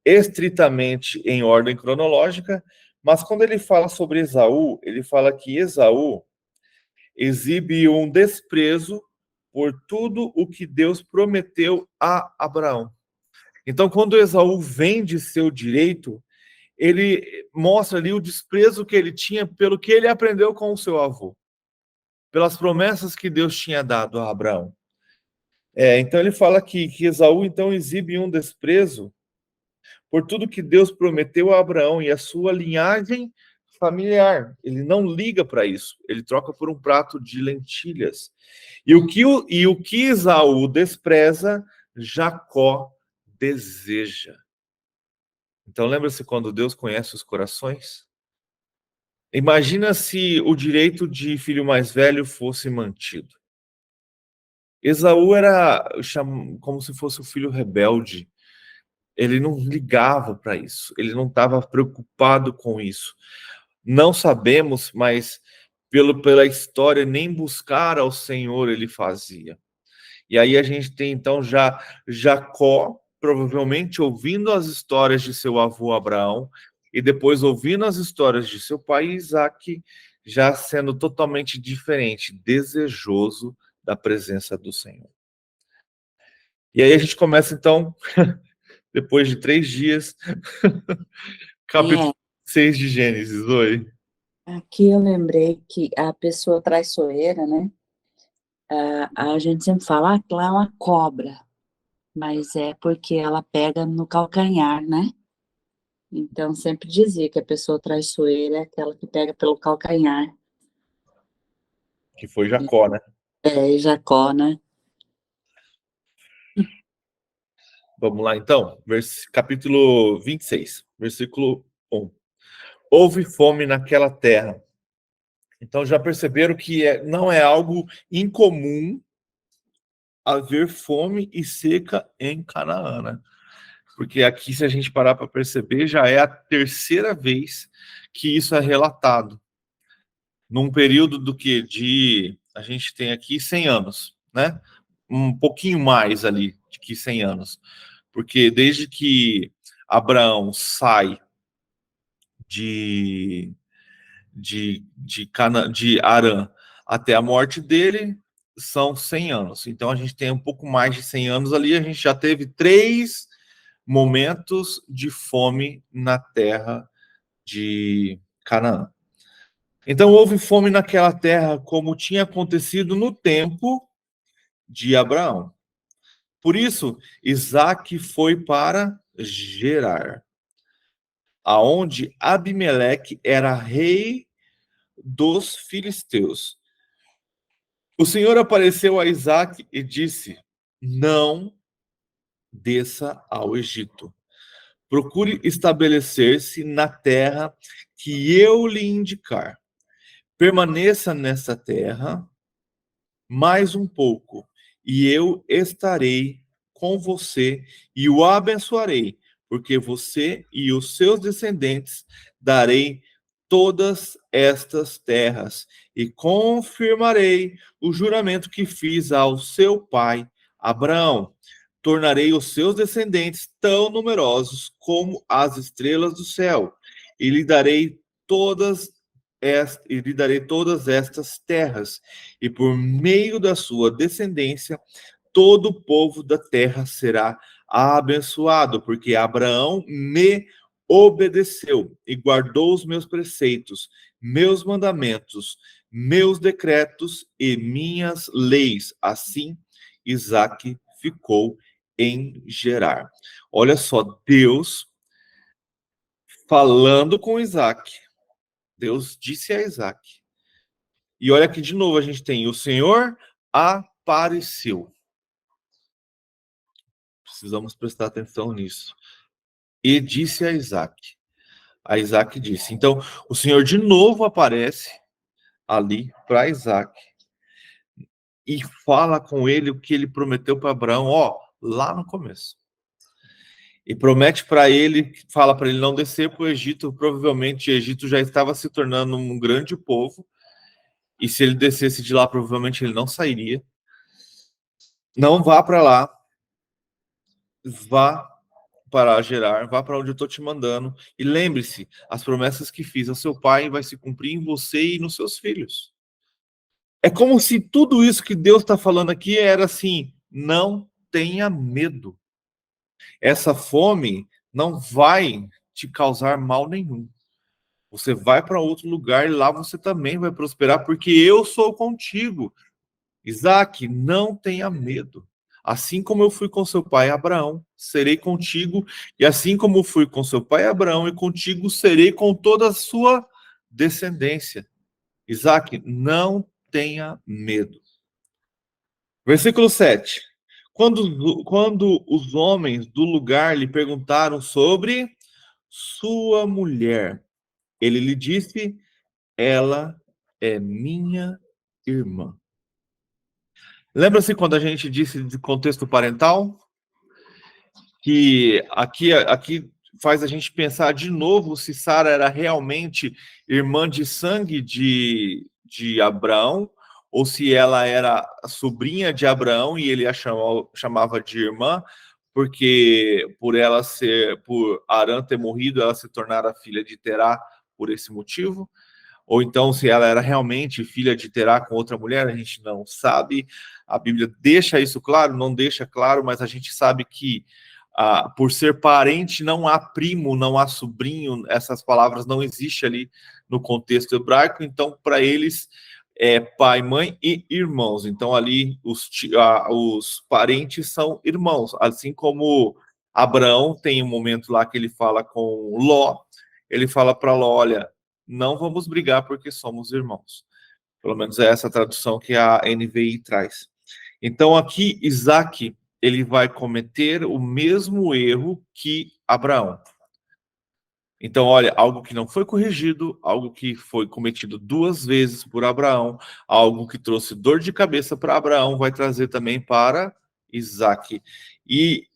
Speaker 1: estritamente em ordem cronológica, mas quando ele fala sobre Esaú, ele fala que Esaú exibe um desprezo por tudo o que Deus prometeu a Abraão. Então, quando Esaú vende seu direito, ele mostra ali o desprezo que ele tinha pelo que ele aprendeu com o seu avô, pelas promessas que Deus tinha dado a Abraão. Então ele fala aqui que Esaú então exibe um desprezo por tudo que Deus prometeu a Abraão e a sua linhagem familiar. Ele não liga para isso, ele troca por um prato de lentilhas. E o que Esaú despreza, Jacó deseja. Então lembra-se quando Deus conhece os corações? Imagina se o direito de filho mais velho fosse mantido. Esaú era como se fosse o filho rebelde. Ele não ligava para isso. Ele não estava preocupado com isso. Não sabemos, mas pela história, nem buscar ao Senhor ele fazia. E aí a gente tem então já Jacó, provavelmente ouvindo as histórias de seu avô Abraão, e depois ouvindo as histórias de seu pai Isaac, já sendo totalmente diferente, desejoso da presença do Senhor. E aí a gente começa então, depois de 3 dias, capítulo 6 de Gênesis. Oi.
Speaker 2: Aqui eu lembrei que a pessoa traiçoeira, né? A gente sempre fala que lá é uma cobra, mas é porque ela pega no calcanhar, né? Então sempre dizia que a pessoa traiçoeira é aquela que pega pelo calcanhar.
Speaker 1: Que foi Jacó, né?
Speaker 2: Jacó, né?
Speaker 1: Vamos lá então, capítulo 26, versículo 1. Houve fome naquela terra. Então já perceberam que não é algo incomum haver fome e seca em Canaã, né? Porque aqui, se a gente parar para perceber, já é a terceira vez que isso é relatado. Num período a gente tem aqui 100 anos, né? Um pouquinho mais ali de que 100 anos. Porque desde que Abraão sai de Arã até a morte dele, são 100 anos. Então a gente tem um pouco mais de 100 anos ali, a gente já teve 3 momentos de fome na terra de Canaã. Então houve fome naquela terra, como tinha acontecido no tempo de Abraão. Por isso, Isaac foi para Gerar, aonde Abimeleque era rei dos filisteus. O Senhor apareceu a Isaac e disse: não desça ao Egito. Procure estabelecer-se na terra que eu lhe indicar. Permaneça nessa terra mais um pouco, e eu estarei com você e o abençoarei, porque você e os seus descendentes darei todas estas terras, e confirmarei o juramento que fiz ao seu pai Abraão. Tornarei os seus descendentes tão numerosos como as estrelas do céu, e lhe darei todas estas terras, e por meio da sua descendência, todo o povo da terra será abençoado, porque Abraão me obedeceu e guardou os meus preceitos, meus mandamentos, meus decretos e minhas leis. Assim, Isaac ficou em Gerar. Olha só, Deus falando com Isaac. Deus disse a Isaac. E olha aqui de novo, a gente tem: o Senhor apareceu. Precisamos prestar atenção nisso. E disse a Isaac. A Isaac disse. Então, o Senhor de novo aparece ali para Isaac e fala com ele o que ele prometeu para Abraão, lá no começo. E promete para ele, fala para ele não descer para o Egito. Provavelmente o Egito já estava se tornando um grande povo. E se ele descesse de lá, provavelmente ele não sairia. Não vá para lá. Vá para Gerar, vá para onde eu estou te mandando. E lembre-se, as promessas que fiz ao seu pai vai se cumprir em você e nos seus filhos. É como se tudo isso que Deus está falando aqui era assim: não tenha medo. Essa fome não vai te causar mal nenhum. Você vai para outro lugar e lá você também vai prosperar, porque eu sou contigo. Isaac, não tenha medo. Assim como eu fui com seu pai Abraão, serei contigo, e assim como fui com seu pai Abraão e contigo, serei com toda a sua descendência. Isaac, não tenha medo. Versículo 7. Quando os homens do lugar lhe perguntaram sobre sua mulher, ele lhe disse: ela é minha irmã. Lembra-se quando a gente disse de contexto parental? Que aqui faz a gente pensar de novo se Sara era realmente irmã de sangue de Abraão, ou se ela era a sobrinha de Abraão e ele a chamava de irmã, porque por Arã ter morrido, ela se tornara filha de Terá por esse motivo. Ou então, se ela era realmente filha de Terá com outra mulher, a gente não sabe. A Bíblia deixa isso claro, não deixa claro, mas a gente sabe que por ser parente, não há primo, não há sobrinho, essas palavras não existem ali no contexto hebraico, então, para eles, é pai, mãe e irmãos. Então, ali, os parentes são irmãos, assim como Abraão tem um momento lá que ele fala com Ló, ele fala para Ló, olha, não vamos brigar porque somos irmãos. Pelo menos é essa tradução que a NVI traz. Então aqui Isaac ele vai cometer o mesmo erro que Abraão. Então, olha, algo que não foi corrigido, algo que foi cometido 2 vezes por Abraão, algo que trouxe dor de cabeça para Abraão, vai trazer também para Isaac. E,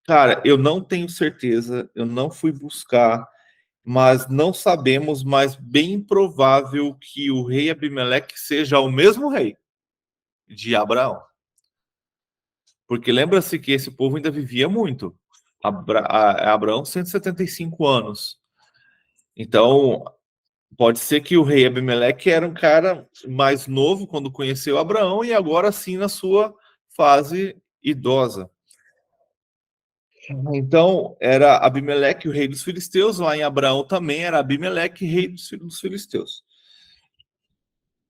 Speaker 1: cara, eu não tenho certeza, eu não fui buscar, mas não sabemos, mas bem provável que o rei Abimeleque seja o mesmo rei de Abraão. Porque lembra-se que esse povo ainda vivia muito. Abraão, 175 anos. Então, pode ser que o rei Abimeleque era um cara mais novo quando conheceu Abraão e agora sim na sua fase idosa. Então, era Abimeleque, o rei dos filisteus, lá em Abraão também era Abimeleque, rei dos filisteus.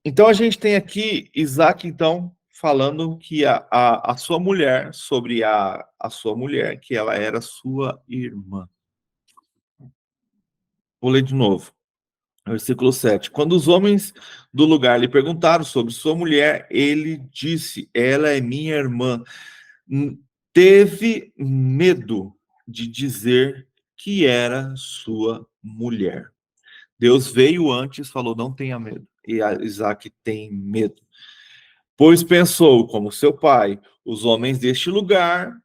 Speaker 1: Então, a gente tem aqui Isaac, então, falando que a sua mulher, sobre a sua mulher, que ela era sua irmã. Vou ler de novo. Versículo 7. Quando os homens do lugar lhe perguntaram sobre sua mulher, ele disse: ela é minha irmã. Teve medo de dizer que era sua mulher. Deus veio antes, falou: não tenha medo. E Isaac tem medo. Pois pensou, como seu pai, os homens deste lugar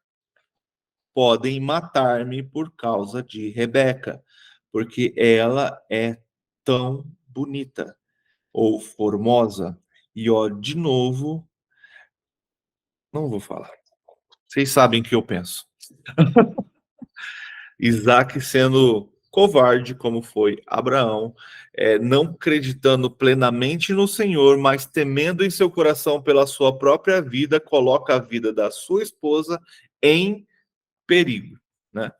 Speaker 1: podem matar-me por causa de Rebeca, porque ela é tão bonita ou formosa. E ó, de novo, não vou falar. Vocês sabem o que eu penso. Isaac sendo covarde, como foi Abraão, não acreditando plenamente no Senhor, mas temendo em seu coração pela sua própria vida, coloca a vida da sua esposa em perigo, né?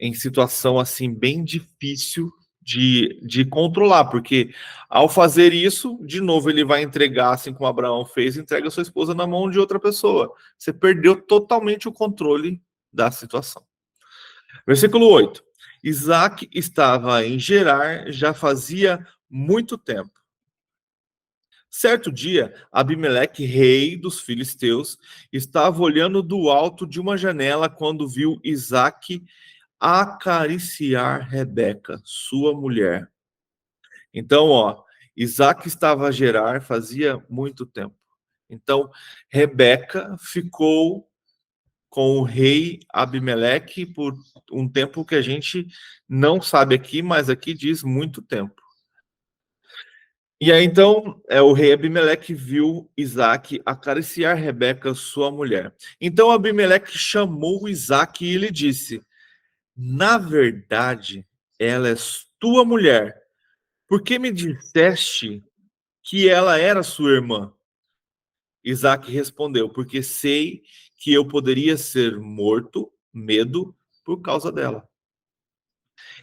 Speaker 1: Em situação assim bem difícil de controlar, porque ao fazer isso, de novo ele vai entregar, assim como Abraão fez, entrega sua esposa na mão de outra pessoa. Você perdeu totalmente o controle da situação. Versículo 8. Isaac estava em Gerar já fazia muito tempo. Certo dia, Abimeleque, rei dos filisteus, estava olhando do alto de uma janela quando viu Isaac acariciar Rebeca, sua mulher. Então, ó, Isaac estava a Gerar fazia muito tempo. Então, Rebeca ficou com o rei Abimeleque por um tempo que a gente não sabe aqui, mas aqui diz muito tempo. E aí, então, o rei Abimeleque viu Isaac acariciar Rebeca, sua mulher. Então, Abimeleque chamou Isaac e lhe disse: na verdade, ela é tua mulher. Por que me disseste que ela era sua irmã? Isaac respondeu: porque sei que eu poderia ser morto, medo por causa dela.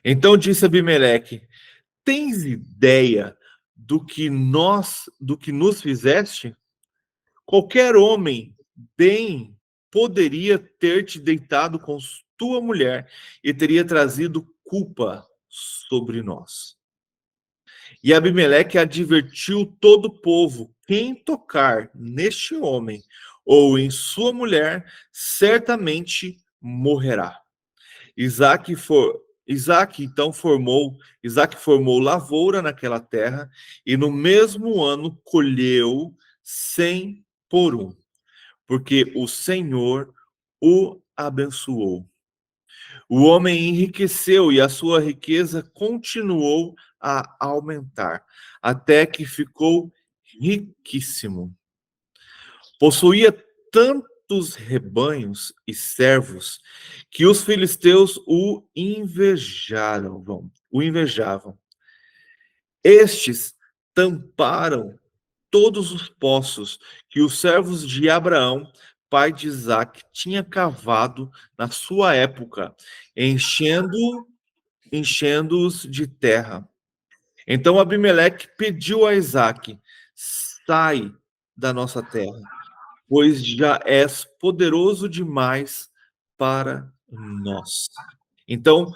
Speaker 1: Então disse Abimeleque: tens ideia do que nos fizeste? Qualquer homem bem poderia ter te deitado com tua mulher e teria trazido culpa sobre nós. E Abimeleque advertiu todo o povo: quem tocar neste homem ou em sua mulher, certamente morrerá. Isaac formou lavoura naquela terra e no mesmo ano colheu 100 por um, porque o Senhor o abençoou. O homem enriqueceu e a sua riqueza continuou a aumentar, até que ficou riquíssimo. Possuía tantos rebanhos e servos que os filisteus o invejavam. Estes tamparam todos os poços que os servos de Abraão, pai de Isaque, tinha cavado na sua época, enchendo-os de terra. Então Abimeleque pediu a Isaque: sai da nossa terra, pois já és poderoso demais para nós. Então,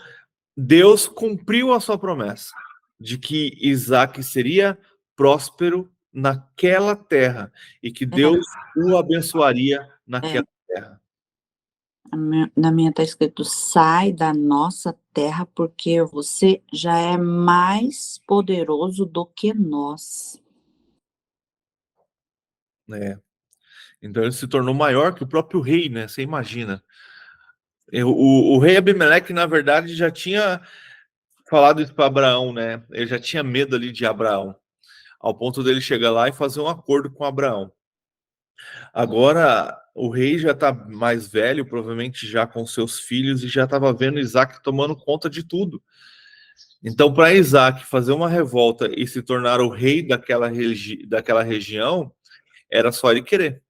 Speaker 1: Deus cumpriu a sua promessa de que Isaac seria próspero naquela terra e que Deus o abençoaria naquela terra.
Speaker 2: Na minha está escrito: sai da nossa terra, porque você já é mais poderoso do que nós.
Speaker 1: Então ele se tornou maior que o próprio rei, né? Você imagina. O rei Abimeleque, na verdade, já tinha falado isso para Abraão, né? Ele já tinha medo ali de Abraão, ao ponto dele chegar lá e fazer um acordo com Abraão. Agora, o rei já está mais velho, provavelmente já com seus filhos, e já estava vendo Isaac tomando conta de tudo. Então, para Isaac fazer uma revolta e se tornar o rei daquela região, era só ele querer,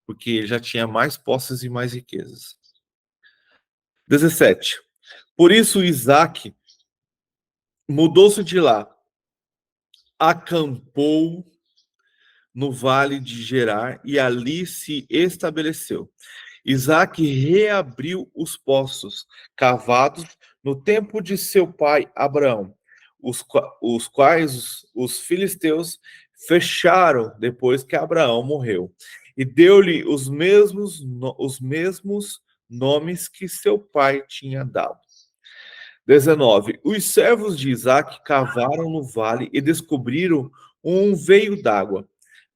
Speaker 1: porque ele já tinha mais posses e mais riquezas. 17. Por isso, Isaac mudou-se de lá, acampou no vale de Gerar e ali se estabeleceu. Isaac reabriu os poços cavados no tempo de seu pai Abraão, os quais os filisteus fecharam depois que Abraão morreu, e deu-lhe os mesmos nomes que seu pai tinha dado. 19. Os servos de Isaac cavaram no vale e descobriram um veio d'água.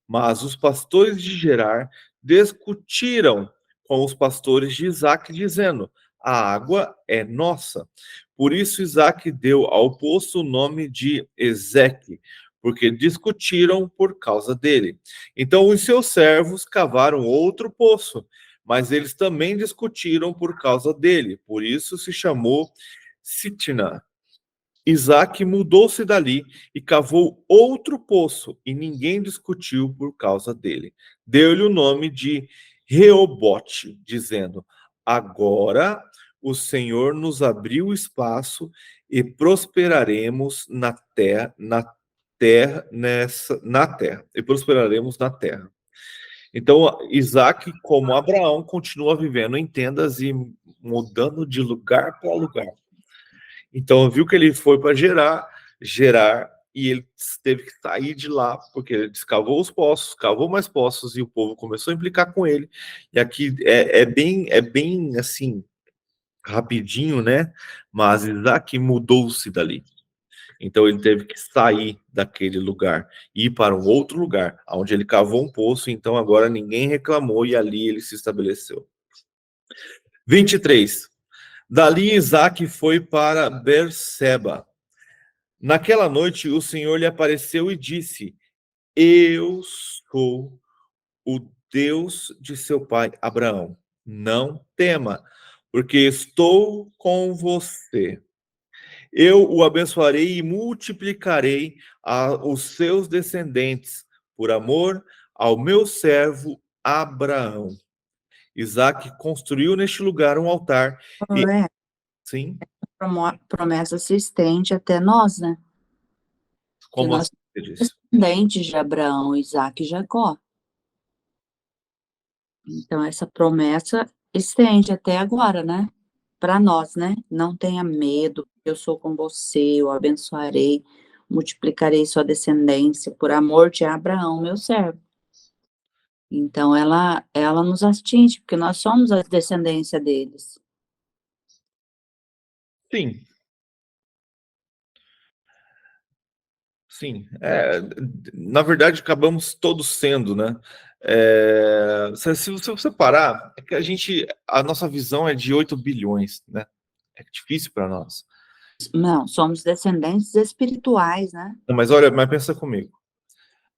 Speaker 1: Mas os pastores de Gerar discutiram com os pastores de Isaac, dizendo: a água é nossa. Por isso Isaac deu ao poço o nome de Ezeque, porque discutiram por causa dele. Então os seus servos cavaram outro poço, mas eles também discutiram por causa dele. Por isso se chamou Sitna. Isaac mudou-se dali e cavou outro poço, e ninguém discutiu por causa dele. Deu-lhe o nome de Reobote, dizendo: agora o Senhor nos abriu espaço e prosperaremos na terra, e prosperaremos na terra. Então, Isaac, como Abraão, continua vivendo em tendas e mudando de lugar para lugar. Então, viu que ele foi para Gerar, e ele teve que sair de lá, porque ele descavou os poços, cavou mais poços, e o povo começou a implicar com ele. E aqui é bem assim, rapidinho, né? Mas Isaac mudou-se dali. Então ele teve que sair daquele lugar e ir para um outro lugar, onde ele cavou um poço, então agora ninguém reclamou e ali ele se estabeleceu. 23. Dali Isaac foi para Berseba. Naquela noite o Senhor lhe apareceu e disse: eu sou o Deus de seu pai Abraão. Não tema, porque estou com você. Eu o abençoarei e multiplicarei os seus descendentes por amor ao meu servo Abraão. Isaac construiu neste lugar um altar e,
Speaker 2: É,
Speaker 1: sim,
Speaker 2: promessa se estende até nós, né? Que
Speaker 1: como
Speaker 2: nós
Speaker 1: assim você disse?
Speaker 2: somos descendentes de Abraão, Isaac e Jacó. Então, essa promessa estende até agora, né? Para nós, né? Não tenha medo, eu sou com você, eu abençoarei, multiplicarei sua descendência por amor de Abraão, meu servo. Então, ela nos atinge, porque nós somos a descendência deles.
Speaker 1: Sim, sim. Na verdade, acabamos todos sendo, né? Se você parar, é que a nossa visão é de 8 bilhões, né? É difícil para nós.
Speaker 2: Não, somos descendentes espirituais, né?
Speaker 1: Não, mas olha, mas pensa comigo.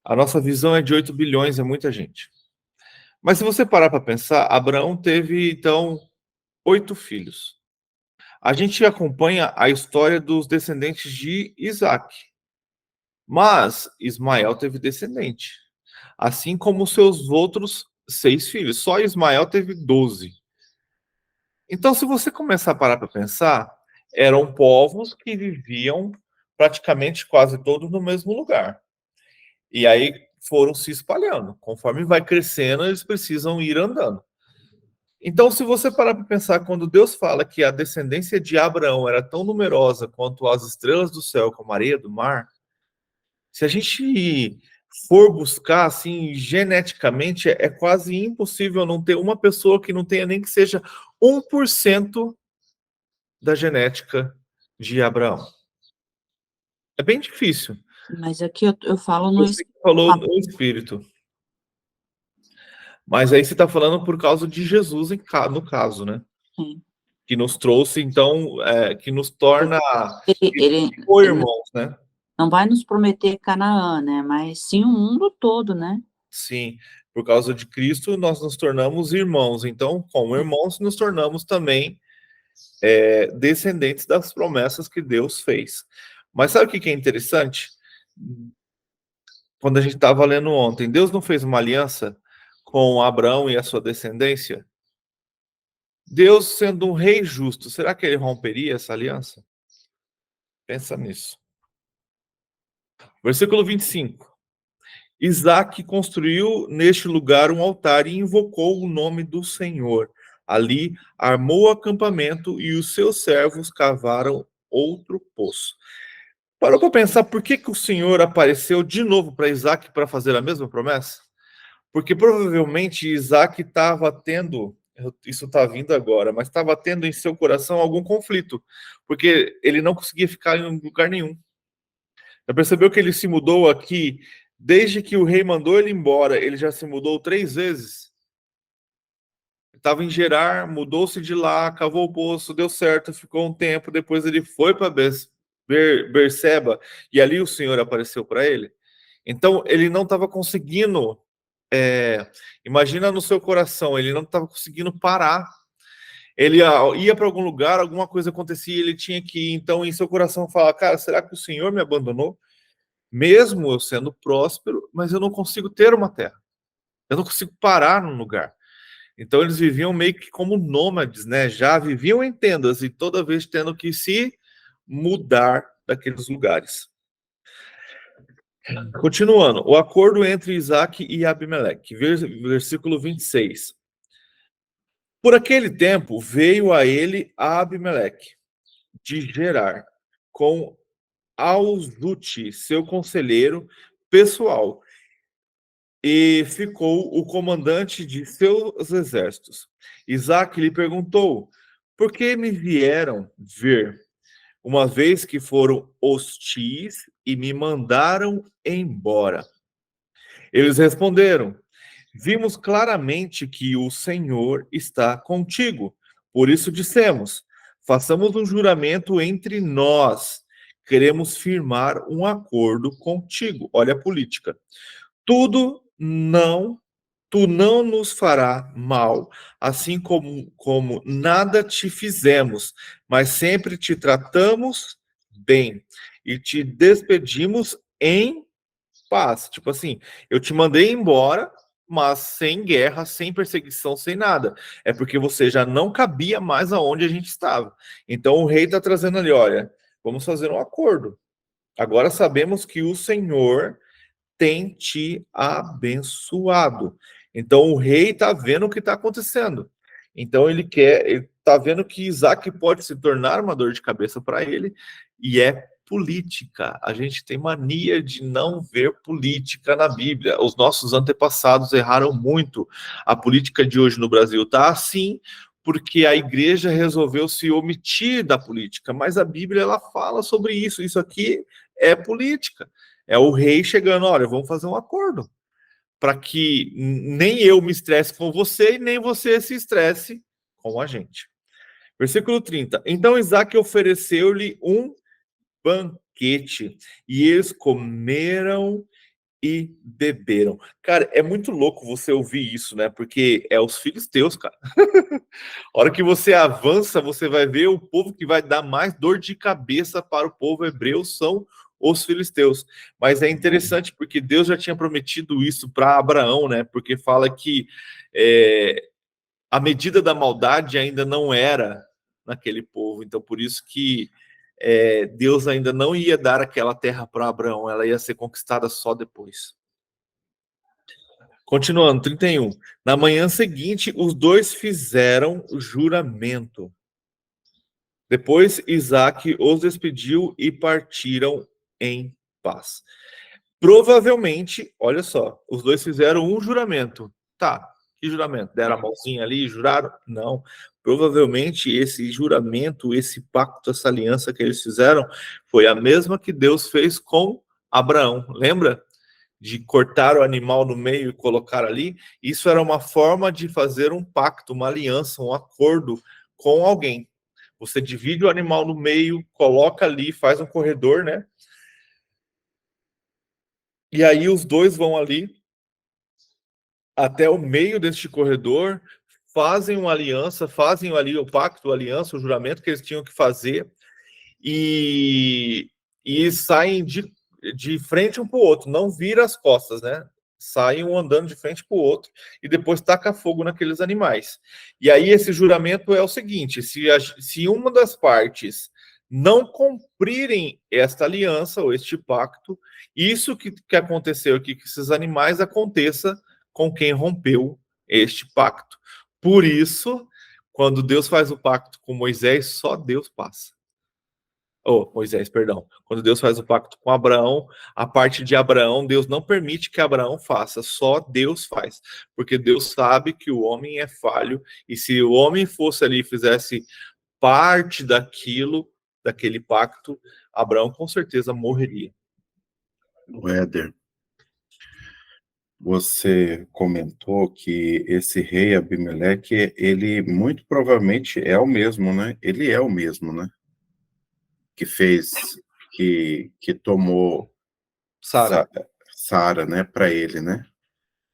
Speaker 1: A nossa visão é de 8 bilhões, é muita gente. Mas se você parar para pensar, Abraão teve, então, 8 filhos. A gente acompanha a história dos descendentes de Isaac. Mas Ismael teve descendente, assim como seus outros 6 filhos. Só Ismael teve 12. Então, se você começar a parar para pensar, eram povos que viviam praticamente quase todos no mesmo lugar. E aí foram se espalhando. Conforme vai crescendo, eles precisam ir andando. Então, se você parar para pensar, quando Deus fala que a descendência de Abraão era tão numerosa quanto as estrelas do céu, como a areia do mar, se a gente for buscar assim geneticamente, é quase impossível não ter uma pessoa que não tenha nem que seja 1% da genética de Abraão. É bem difícil.
Speaker 2: Mas aqui eu falo no
Speaker 1: Você falou no espírito. Mas aí você está falando por causa de Jesus, no caso, né?
Speaker 2: espírito.
Speaker 1: Que nos trouxe, então, que nos torna
Speaker 2: Ele
Speaker 1: irmãos, né?
Speaker 2: não vai nos prometer Canaã, né? Mas sim o mundo todo, né?
Speaker 1: Sim, por causa de Cristo nós nos tornamos irmãos. Então, como irmãos, nos tornamos também descendentes das promessas que Deus fez. Mas sabe o que é interessante? Quando a gente estava lendo ontem, Deus não fez uma aliança com Abraão e a sua descendência? Deus, sendo um rei justo, será que ele romperia essa aliança? Pensa nisso. Versículo 25. Isaac construiu neste lugar um altar e invocou o nome do Senhor. Ali armou acampamento e os seus servos cavaram outro poço. Parou para pensar por que o Senhor apareceu de novo para Isaac para fazer a mesma promessa? Porque provavelmente Isaac estava tendo, isso está vindo agora, mas estava tendo em seu coração algum conflito, porque ele não conseguia ficar em lugar nenhum. Já percebeu que ele se mudou aqui, desde que o rei mandou ele embora, ele já se mudou 3 vezes? Estava em Gerar, mudou-se de lá, cavou o poço, deu certo, ficou um tempo, depois ele foi para Berseba, e ali o Senhor apareceu para ele. Então, ele não estava conseguindo, imagina no seu coração, ele não estava conseguindo parar. Ele ia para algum lugar, alguma coisa acontecia, ele tinha que ir. Então, em seu coração, falar: cara, será que o Senhor me abandonou? Mesmo eu sendo próspero, mas eu não consigo ter uma terra. Eu não consigo parar num lugar. Então eles viviam meio que como nômades, né? Já viviam em tendas e toda vez tendo que se mudar daqueles lugares. Continuando, o acordo entre Isaac e Abimeleque, versículo 26. Por aquele tempo veio a ele Abimeleque de Gerar com Auzute, seu conselheiro pessoal, e ficou o comandante de seus exércitos. Isaac lhe perguntou: por que me vieram ver, uma vez que foram hostis e me mandaram embora? Eles responderam: vimos claramente que o Senhor está contigo. Por isso dissemos: façamos um juramento entre nós. Queremos firmar um acordo contigo. Olha a política. Tudo não Tu não nos fará mal, assim como nada te fizemos, mas sempre te tratamos bem e te despedimos em paz. Tipo assim, eu te mandei embora, mas sem guerra, sem perseguição, sem nada. É porque você já não cabia mais aonde a gente estava. Então o rei está trazendo ali, olha, vamos fazer um acordo. Agora sabemos que o Senhor tem te abençoado. Então o rei está vendo o que está acontecendo. Então ele está vendo que Isaac pode se tornar uma dor de cabeça para ele, e é política. A gente tem mania de não ver política na Bíblia. Os nossos antepassados erraram muito. A política de hoje no Brasil está assim porque a igreja resolveu se omitir da política, mas a Bíblia ela fala sobre isso. Isso aqui é política. É o rei chegando, olha, vamos fazer um acordo para que nem eu me estresse com você e nem você se estresse com a gente. Versículo 30. Então Isaac ofereceu-lhe um banquete e eles comeram e beberam. Cara, é muito louco você ouvir isso, né? Porque é os filisteus, cara. A hora que você avança, você vai ver o povo que vai dar mais dor de cabeça para o povo hebreu são os filisteus. Mas é interessante porque Deus já tinha prometido isso para Abraão, né? Porque fala que a medida da maldade ainda não era naquele povo. Então, por isso que Deus ainda não ia dar aquela terra para Abraão, ela ia ser conquistada só depois. Continuando, 31. Na manhã seguinte, os dois fizeram o juramento. Depois Isaac os despediu e partiram em paz. Provavelmente, olha só, os dois fizeram um juramento. Tá, que juramento? Deram a mãozinha ali e juraram? Não. Provavelmente esse juramento, esse pacto, essa aliança que eles fizeram foi a mesma que Deus fez com Abraão. Lembra? De cortar o animal no meio e colocar ali. Isso era uma forma de fazer um pacto, uma aliança, um acordo com alguém. Você divide o animal no meio, coloca ali, faz um corredor, né? E aí os dois vão ali até o meio deste corredor, fazem uma aliança, fazem ali o pacto, a aliança, o juramento que eles tinham que fazer e saem de frente um para o outro, não vira as costas, né? Saem um andando de frente para o outro e depois taca fogo naqueles animais. E aí esse juramento é o seguinte: se uma das partes não cumprirem esta aliança ou este pacto, isso que aconteceu aqui, que esses animais aconteça com quem rompeu este pacto. Por isso, quando Deus faz o pacto com Moisés, só Deus passa. Moisés, perdão. Quando Deus faz o pacto com Abraão, a parte de Abraão, Deus não permite que Abraão faça, só Deus faz. Porque Deus sabe que o homem é falho, e se o homem fosse ali e fizesse parte daquele pacto, Abraão com certeza morreria.
Speaker 3: Éder, você comentou que esse rei Abimeleque, ele muito provavelmente é o mesmo, né? Ele é o mesmo, né? Que fez, que tomou Sara, né, para ele, né?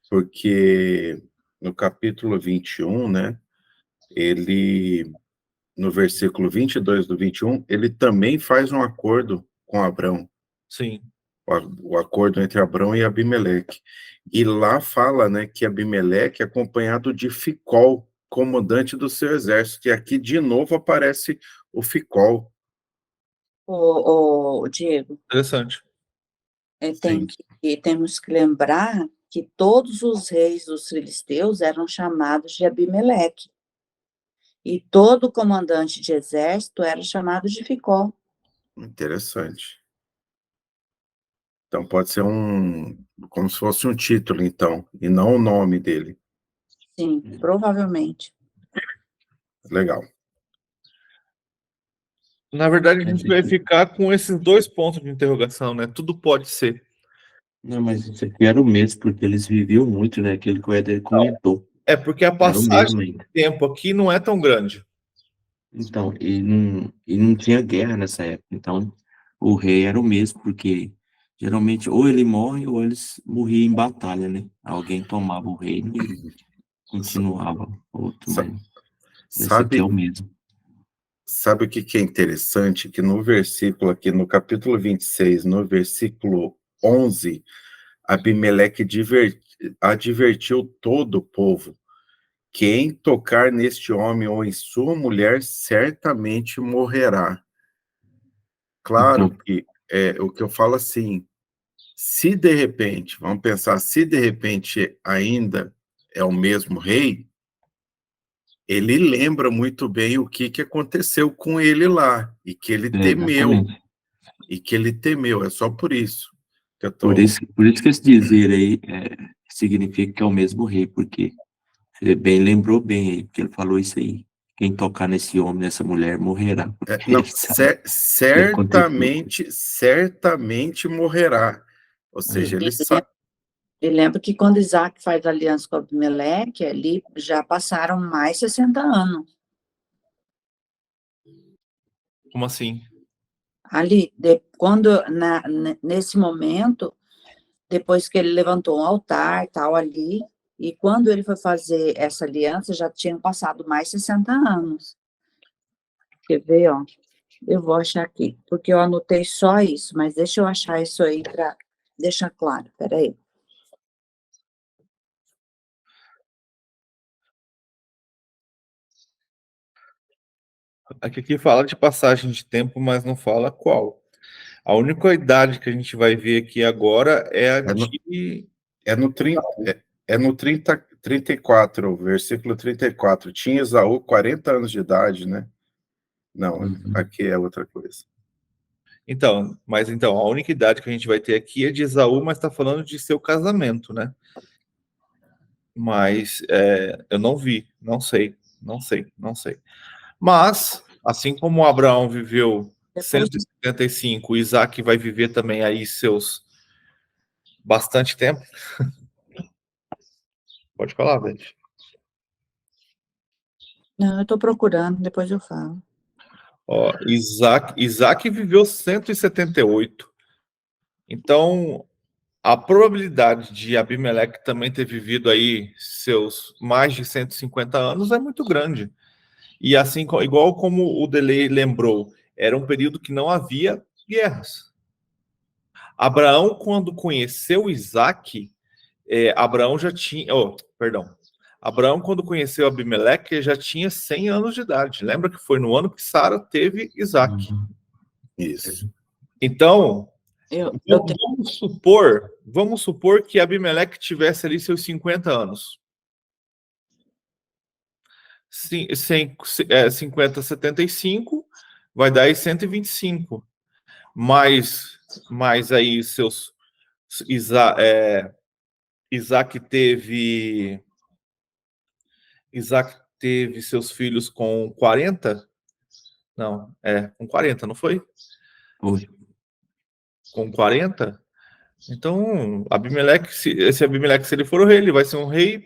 Speaker 3: Porque no capítulo 21, né, ele, no versículo 22 do 21, ele também faz um acordo com Abrão.
Speaker 1: Sim.
Speaker 3: O acordo entre Abrão e Abimeleque. E lá fala, né, que Abimeleque é acompanhado de Ficol, comandante do seu exército. E aqui de novo aparece o Ficol.
Speaker 2: Diego,
Speaker 1: Interessante.
Speaker 2: temos que lembrar que todos os reis dos filisteus eram chamados de Abimeleque. E todo comandante de exército era chamado de Ficol.
Speaker 3: Interessante. Então pode ser como se fosse um título, então, e não o nome dele.
Speaker 2: Sim, provavelmente.
Speaker 3: Legal.
Speaker 1: Na verdade, a gente vai ficar com esses dois pontos de interrogação, né? Tudo pode ser.
Speaker 4: Não, mas isso aqui era o mesmo, porque eles viviam muito, né? Aquilo que o Éder comentou.
Speaker 1: É porque a passagem de tempo aqui não é tão grande.
Speaker 4: Então, e não tinha guerra nessa época. Então, o rei era o mesmo, porque geralmente ou ele morre ou eles morriam em batalha, né? Alguém tomava o reino e continuava outro, mas esse aqui é o mesmo.
Speaker 3: Sabe o que é interessante? Que no versículo aqui, no capítulo 26, no versículo 11, Abimeleque advertiu todo o povo: quem tocar neste homem ou em sua mulher certamente morrerá. Claro que o que eu falo assim, se de repente, vamos pensar, se de repente ainda é o mesmo rei, ele lembra muito bem o que aconteceu com ele lá, e que ele temeu,
Speaker 4: exatamente.
Speaker 3: é só por isso que eu
Speaker 4: Por
Speaker 3: tô...
Speaker 4: isso, por isso que esse dizer aí significa que é o mesmo rei, porque ele bem lembrou bem aí, porque ele falou isso aí. Quem tocar nesse homem, nessa mulher, morrerá. Porque ele
Speaker 3: Não,
Speaker 4: sabe o que aconteceu.
Speaker 3: certamente morrerá. Ou seja,
Speaker 4: É,
Speaker 3: ele sabe.
Speaker 2: E lembra que quando Isaac faz aliança com Abimeleque, ali já passaram mais 60 anos.
Speaker 1: Como assim?
Speaker 2: Ali, nesse momento, depois que ele levantou um altar, tal, ali, e quando ele foi fazer essa aliança, já tinham passado mais 60 anos. Quer ver, ó? Eu vou achar aqui, porque eu anotei só isso, mas deixa eu achar isso aí para deixar claro. Peraí.
Speaker 1: Aqui fala de passagem de tempo, mas não fala qual. A única idade que a gente vai ver aqui agora é a
Speaker 3: É no,
Speaker 1: de...
Speaker 3: é no, 30, é no 34, versículo 34. Tinha Esaú 40 anos de idade, né? Não,
Speaker 4: uhum.
Speaker 3: aqui é outra coisa.
Speaker 1: Então, a única idade que a gente vai ter aqui é de Esaú, mas está falando de seu casamento, né? Mas eu não vi, não sei. Mas, assim como Abraão viveu
Speaker 2: Depois,
Speaker 1: 175, Isaac vai viver também aí seus bastante tempo. Pode falar, Beth.
Speaker 2: não, eu estou procurando, depois eu falo.
Speaker 1: Ó, Isaac viveu 178. Então, a probabilidade de Abimeleque também ter vivido aí seus mais de 150 anos é muito grande. E assim, igual como o Delay lembrou, era um período que não havia guerras. Abraão, quando conheceu Isaac, Abraão já tinha... Abraão, quando conheceu Abimeleque, já tinha 100 anos de idade. Lembra que foi no ano que Sara teve Isaac.
Speaker 4: Uhum.
Speaker 3: Isso.
Speaker 1: Então,
Speaker 2: Eu tenho,
Speaker 1: vamos supor que Abimeleque tivesse ali seus 50 anos. 50, 75, vai dar aí 125. Mais aí seus... Isaac teve seus filhos com 40? Não, com 40, não foi?
Speaker 4: Foi.
Speaker 1: Com 40? Então, Abimeleque, esse Abimeleque, se ele for o rei, ele vai ser um rei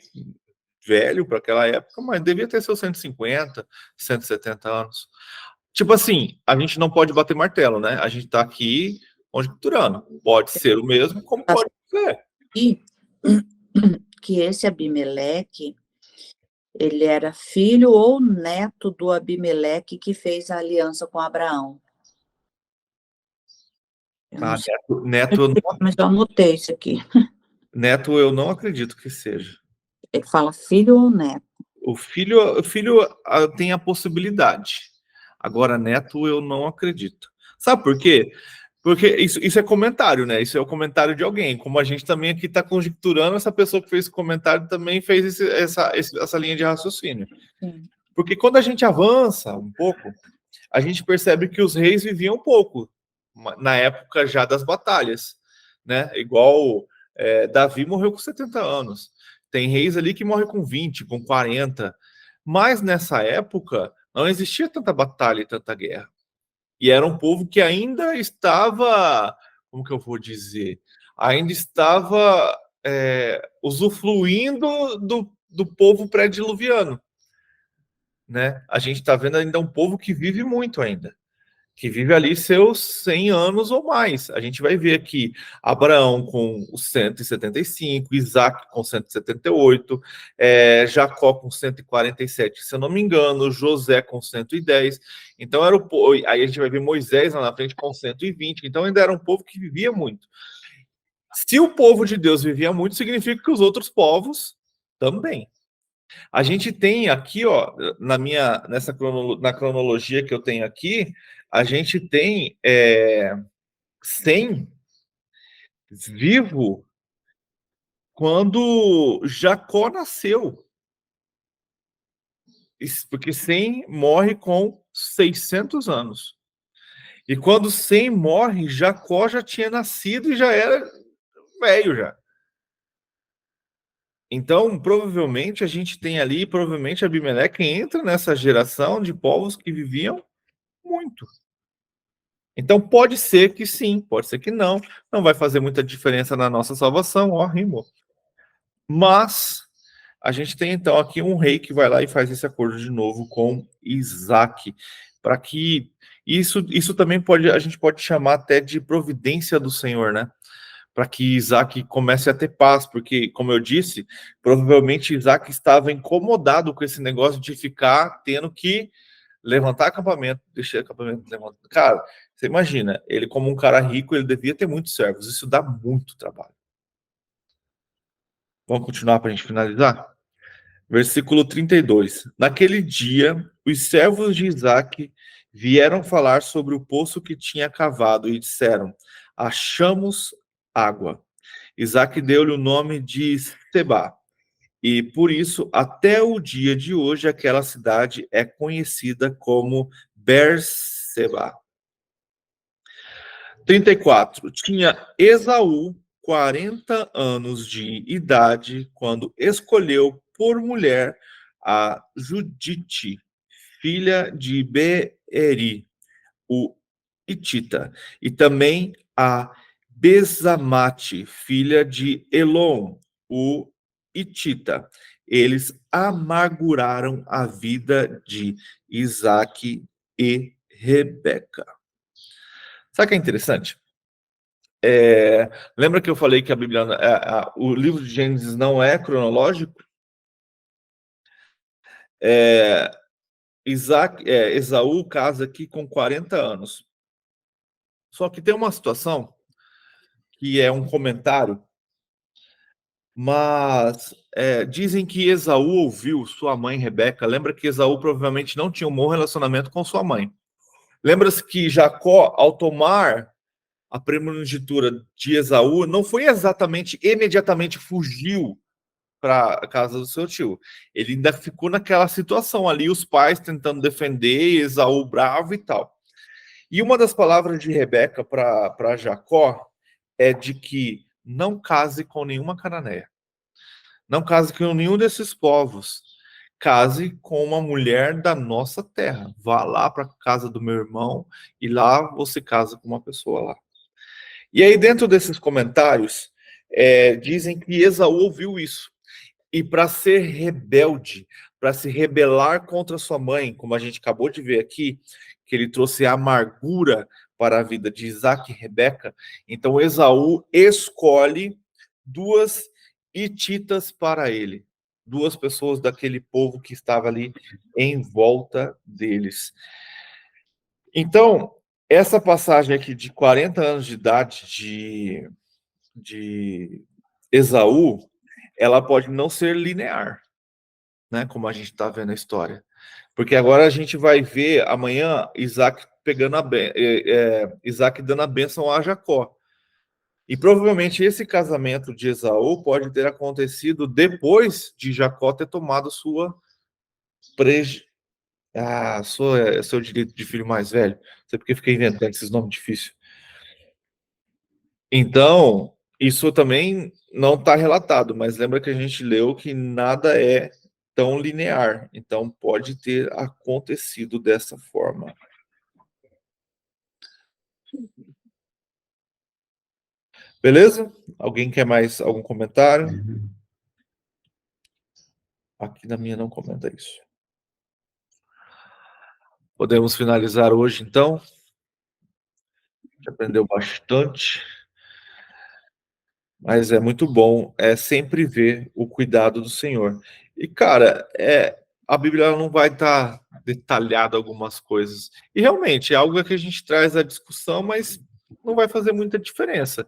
Speaker 1: velho para aquela época, mas devia ter seus 150, 170 anos. Tipo assim, a gente não pode bater martelo, né? A gente está aqui conjecturando. Pode ser o mesmo, como pode ser.
Speaker 2: e que esse Abimeleque, ele era filho ou neto do Abimeleque que fez a aliança com Abraão. Eu não sei, mas eu anotei isso aqui.
Speaker 1: Neto eu não acredito que seja.
Speaker 2: Ele fala filho ou neto.
Speaker 1: O filho tem a possibilidade. Agora, neto, eu não acredito. Sabe por quê? Porque isso é comentário, né? Isso é o comentário de alguém. Como a gente também aqui está conjecturando, essa pessoa que fez esse comentário também fez essa linha de raciocínio.
Speaker 2: Sim.
Speaker 1: Porque quando a gente avança um pouco, a gente percebe que os reis viviam pouco na época já das batalhas, né? Igual Davi morreu com 70 anos. Tem reis ali que morrem com 20, com 40. Mas nessa época não existia tanta batalha e tanta guerra. E era um povo que ainda estava, como que eu vou dizer? Ainda estava usufruindo do povo pré-diluviano. Né? A gente está vendo ainda um povo que vive muito ainda. Que vive ali seus 100 anos ou mais. A gente vai ver aqui Abraão com os 175, Isaac com 178, Jacó com 147, se eu não me engano, José com 110. Então aí a gente vai ver Moisés lá na frente com 120. Então ainda era um povo que vivia muito. Se o povo de Deus vivia muito, significa que os outros povos também. A gente tem aqui, ó, na cronologia que eu tenho aqui, a gente tem Sem vivo quando Jacó nasceu. Porque Sem morre com 600 anos. E quando Sem morre, Jacó já tinha nascido e já era velho já. Então, provavelmente, a gente tem ali, provavelmente, Abimeleque entra nessa geração de povos que viviam muito. Então, pode ser que sim, pode ser que não. Não vai fazer muita diferença na nossa salvação, ó, rimou. Mas, a gente tem, então, aqui um rei que vai lá e faz esse acordo de novo com Isaac, para que isso também a gente pode chamar até de providência do Senhor, né? Para que Isaac comece a ter paz, porque, como eu disse, provavelmente Isaac estava incomodado com esse negócio de ficar tendo que levantar acampamento, deixar acampamento, levantar. Cara, você imagina, ele como um cara rico, ele devia ter muitos servos, isso dá muito trabalho. Vamos continuar para a gente finalizar? Versículo 32. Naquele dia, os servos de Isaac vieram falar sobre o poço que tinha cavado e disseram: achamos água. Isaac deu-lhe o nome de Sebá, e por isso, até o dia de hoje, aquela cidade é conhecida como Berseba. 34. Tinha Esaú 40 anos de idade quando escolheu por mulher a Judite, filha de Beeri, o Hitita, e também a Besamate, filha de Elon, o Hitita. Eles amarguraram a vida de Isaac e Rebeca. Sabe o que é interessante? Lembra que eu falei que a Bíblia, o livro de Gênesis não é cronológico? Esaú casa aqui com 40 anos. Só que tem uma situação que é um comentário, mas dizem que Esaú ouviu sua mãe Rebeca. Lembra que Esaú provavelmente não tinha um bom relacionamento com sua mãe. Lembra-se que Jacó, ao tomar a primogenitura de Esaú, não foi exatamente, imediatamente fugiu para a casa do seu tio. Ele ainda ficou naquela situação ali, os pais tentando defender, Esaú bravo e tal. E uma das palavras de Rebeca para Jacó é de que não case com nenhuma cananeia. Não case com nenhum desses povos. Case com uma mulher da nossa terra. Vá lá para a casa do meu irmão e lá você casa com uma pessoa lá. E aí, dentro desses comentários, dizem que Esaú ouviu isso. E para ser rebelde, para se rebelar contra sua mãe, como a gente acabou de ver aqui, que ele trouxe amargura para a vida de Isaac e Rebeca, então Esaú escolhe duas hititas para ele, duas pessoas daquele povo que estava ali em volta deles. Então, essa passagem aqui de 40 anos de idade de Esaú, ela pode não ser linear, né? Como a gente está vendo a história. Porque agora a gente vai ver amanhã Isaac Isaac dando a bênção a Jacó. E provavelmente esse casamento de Esaú pode ter acontecido depois de Jacó ter tomado seu direito de filho mais velho. Não sei porque fiquei inventando esses nomes difíceis. Então, isso também não está relatado, mas lembra que a gente leu que nada é tão linear. Então, pode ter acontecido dessa forma. Beleza? Alguém quer mais algum comentário? Aqui na minha não comenta isso. Podemos finalizar hoje, então. A gente aprendeu bastante. Mas é muito bom sempre ver o cuidado do Senhor. E, cara, a Bíblia não vai estar detalhada algumas coisas. E realmente é algo que a gente traz à discussão, mas não vai fazer muita diferença.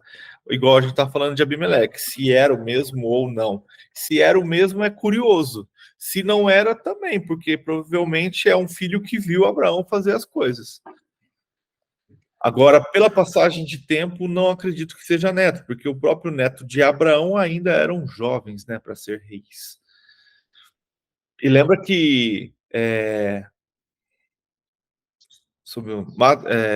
Speaker 1: Igual a gente está falando de Abimeleque, se era o mesmo ou não. Se era o mesmo, é curioso. Se não era, também, porque provavelmente é um filho que viu Abraão fazer as coisas. Agora, pela passagem de tempo, não acredito que seja neto, porque o próprio neto de Abraão ainda eram jovens, né, para ser reis. E lembra que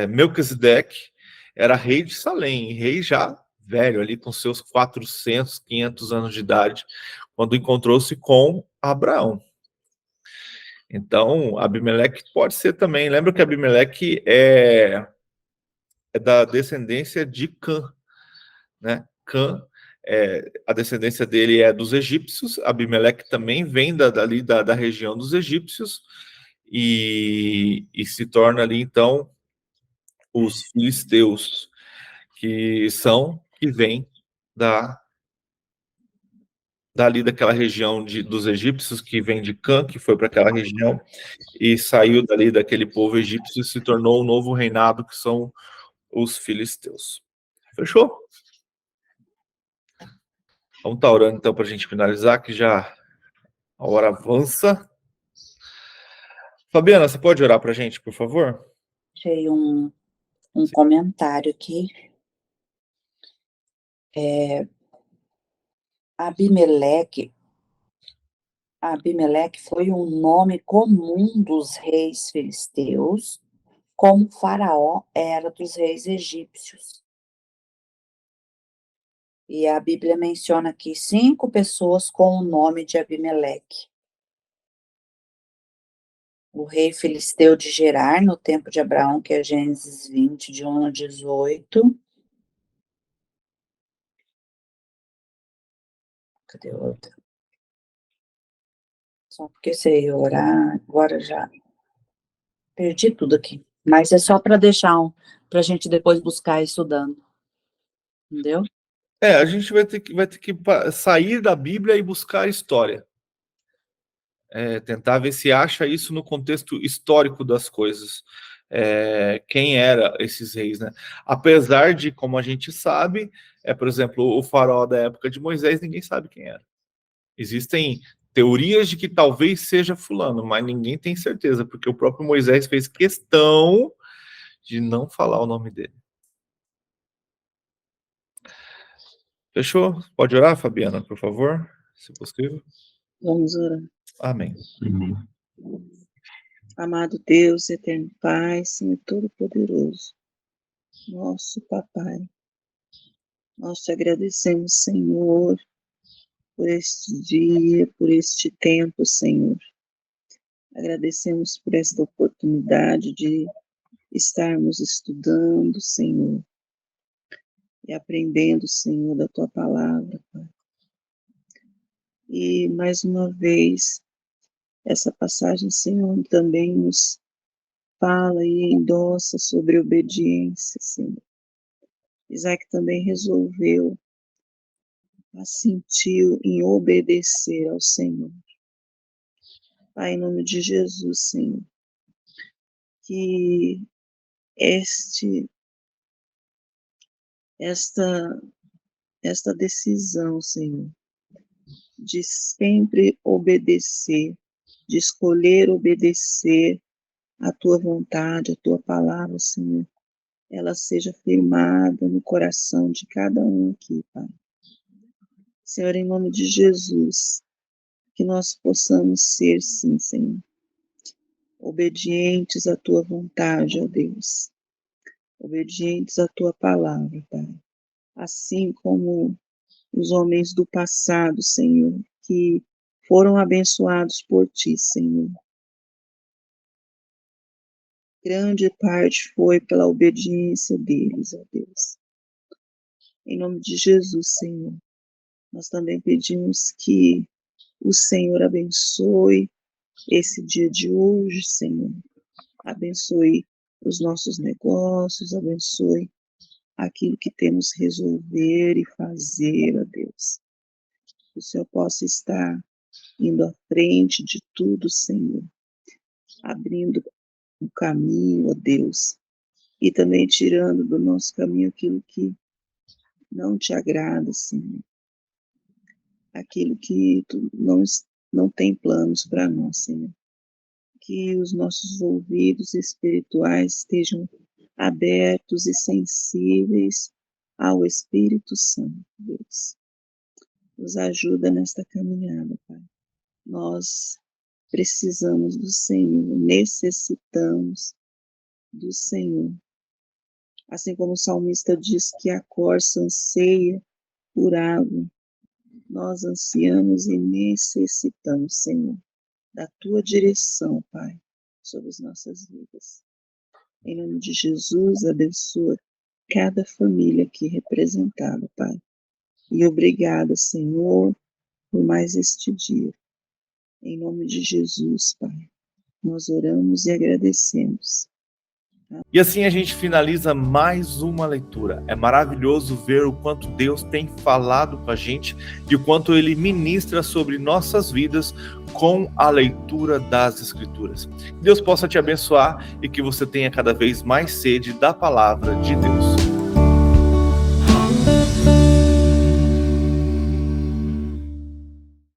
Speaker 1: Melquisedeque era rei de Salém, rei já velho, ali com seus 400, 500 anos de idade, quando encontrou-se com Abraão. Então, Abimeleque pode ser também. Lembra que Abimeleque é da descendência de Cã, né? Cã, a descendência dele é dos egípcios. Abimeleque também vem dali da região dos egípcios e se torna ali, então, os filisteus, que vêm dali daquela região dos egípcios, que vem de Cã, que foi para aquela região, e saiu dali daquele povo egípcio e se tornou um novo reinado, que são os filisteus. Fechou? Vamos estar orando então para a gente finalizar, que já a hora avança. Fabiana, você pode orar para a gente, por favor?
Speaker 2: Achei um comentário aqui. Abimeleque foi um nome comum dos reis filisteus, como Faraó era dos reis egípcios. E a Bíblia menciona aqui 5 pessoas com o nome de Abimeleque. O rei filisteu de Gerar, no tempo de Abraão, que é Gênesis 20, de 1 a 18. Cadê outra? Só porque você ia orar, agora já perdi tudo aqui. Mas é só para deixar para a gente depois buscar estudando. Entendeu?
Speaker 1: A gente vai ter que sair da Bíblia e buscar a história. Tentar ver se acha isso no contexto histórico das coisas. Quem eram esses reis, né? Apesar de, como a gente sabe, por exemplo, o faraó da época de Moisés, ninguém sabe quem era. Existem teorias de que talvez seja fulano, mas ninguém tem certeza, porque o próprio Moisés fez questão de não falar o nome dele. Fechou? Pode orar, Fabiana, por favor, se possível.
Speaker 5: Vamos orar.
Speaker 1: Amém.
Speaker 5: Amado Deus, eterno Pai, Senhor Todo-Poderoso, nosso Papai, nós te agradecemos, Senhor, por este dia, por este tempo, Senhor. Agradecemos por esta oportunidade de estarmos estudando, Senhor, e aprendendo, Senhor, da Tua Palavra, Pai. E, mais uma vez, essa passagem, Senhor, também nos fala e endossa sobre obediência, Senhor. Isaac também resolveu, assentiu em obedecer ao Senhor. Pai, em nome de Jesus, Senhor, que esta decisão, Senhor, de sempre obedecer, de escolher obedecer a Tua vontade, a Tua palavra, Senhor, ela seja firmada no coração de cada um aqui, Pai. Senhor, em nome de Jesus, que nós possamos ser, sim, Senhor, obedientes à Tua vontade, ó Deus, obedientes à Tua palavra, Pai. Assim como os homens do passado, Senhor, que foram abençoados por Ti, Senhor. Grande parte foi pela obediência deles, ó Deus. Em nome de Jesus, Senhor, nós também pedimos que o Senhor abençoe esse dia de hoje, Senhor. Abençoe os nossos negócios, abençoe aquilo que temos que resolver e fazer, ó Deus. Que o Senhor possa estar indo à frente de tudo, Senhor, abrindo o caminho, ó Deus, e também tirando do nosso caminho aquilo que não te agrada, Senhor. Aquilo que tu não tem planos para nós, Senhor. Que os nossos ouvidos espirituais estejam abertos e sensíveis ao Espírito Santo, Deus. Nos ajuda nesta caminhada, Pai. Nós precisamos do Senhor, necessitamos do Senhor. Assim como o salmista diz que a corça anseia por água, nós ansiamos e necessitamos, Senhor, da Tua direção, Pai, sobre as nossas vidas. Em nome de Jesus, abençoa cada família aqui representada, Pai. E obrigada, Senhor, por mais este dia. Em nome de Jesus, Pai, nós oramos e agradecemos.
Speaker 1: E assim a gente finaliza mais uma leitura. É maravilhoso ver o quanto Deus tem falado com a gente e o quanto Ele ministra sobre nossas vidas com a leitura das Escrituras. Que Deus possa te abençoar e que você tenha cada vez mais sede da palavra de Deus.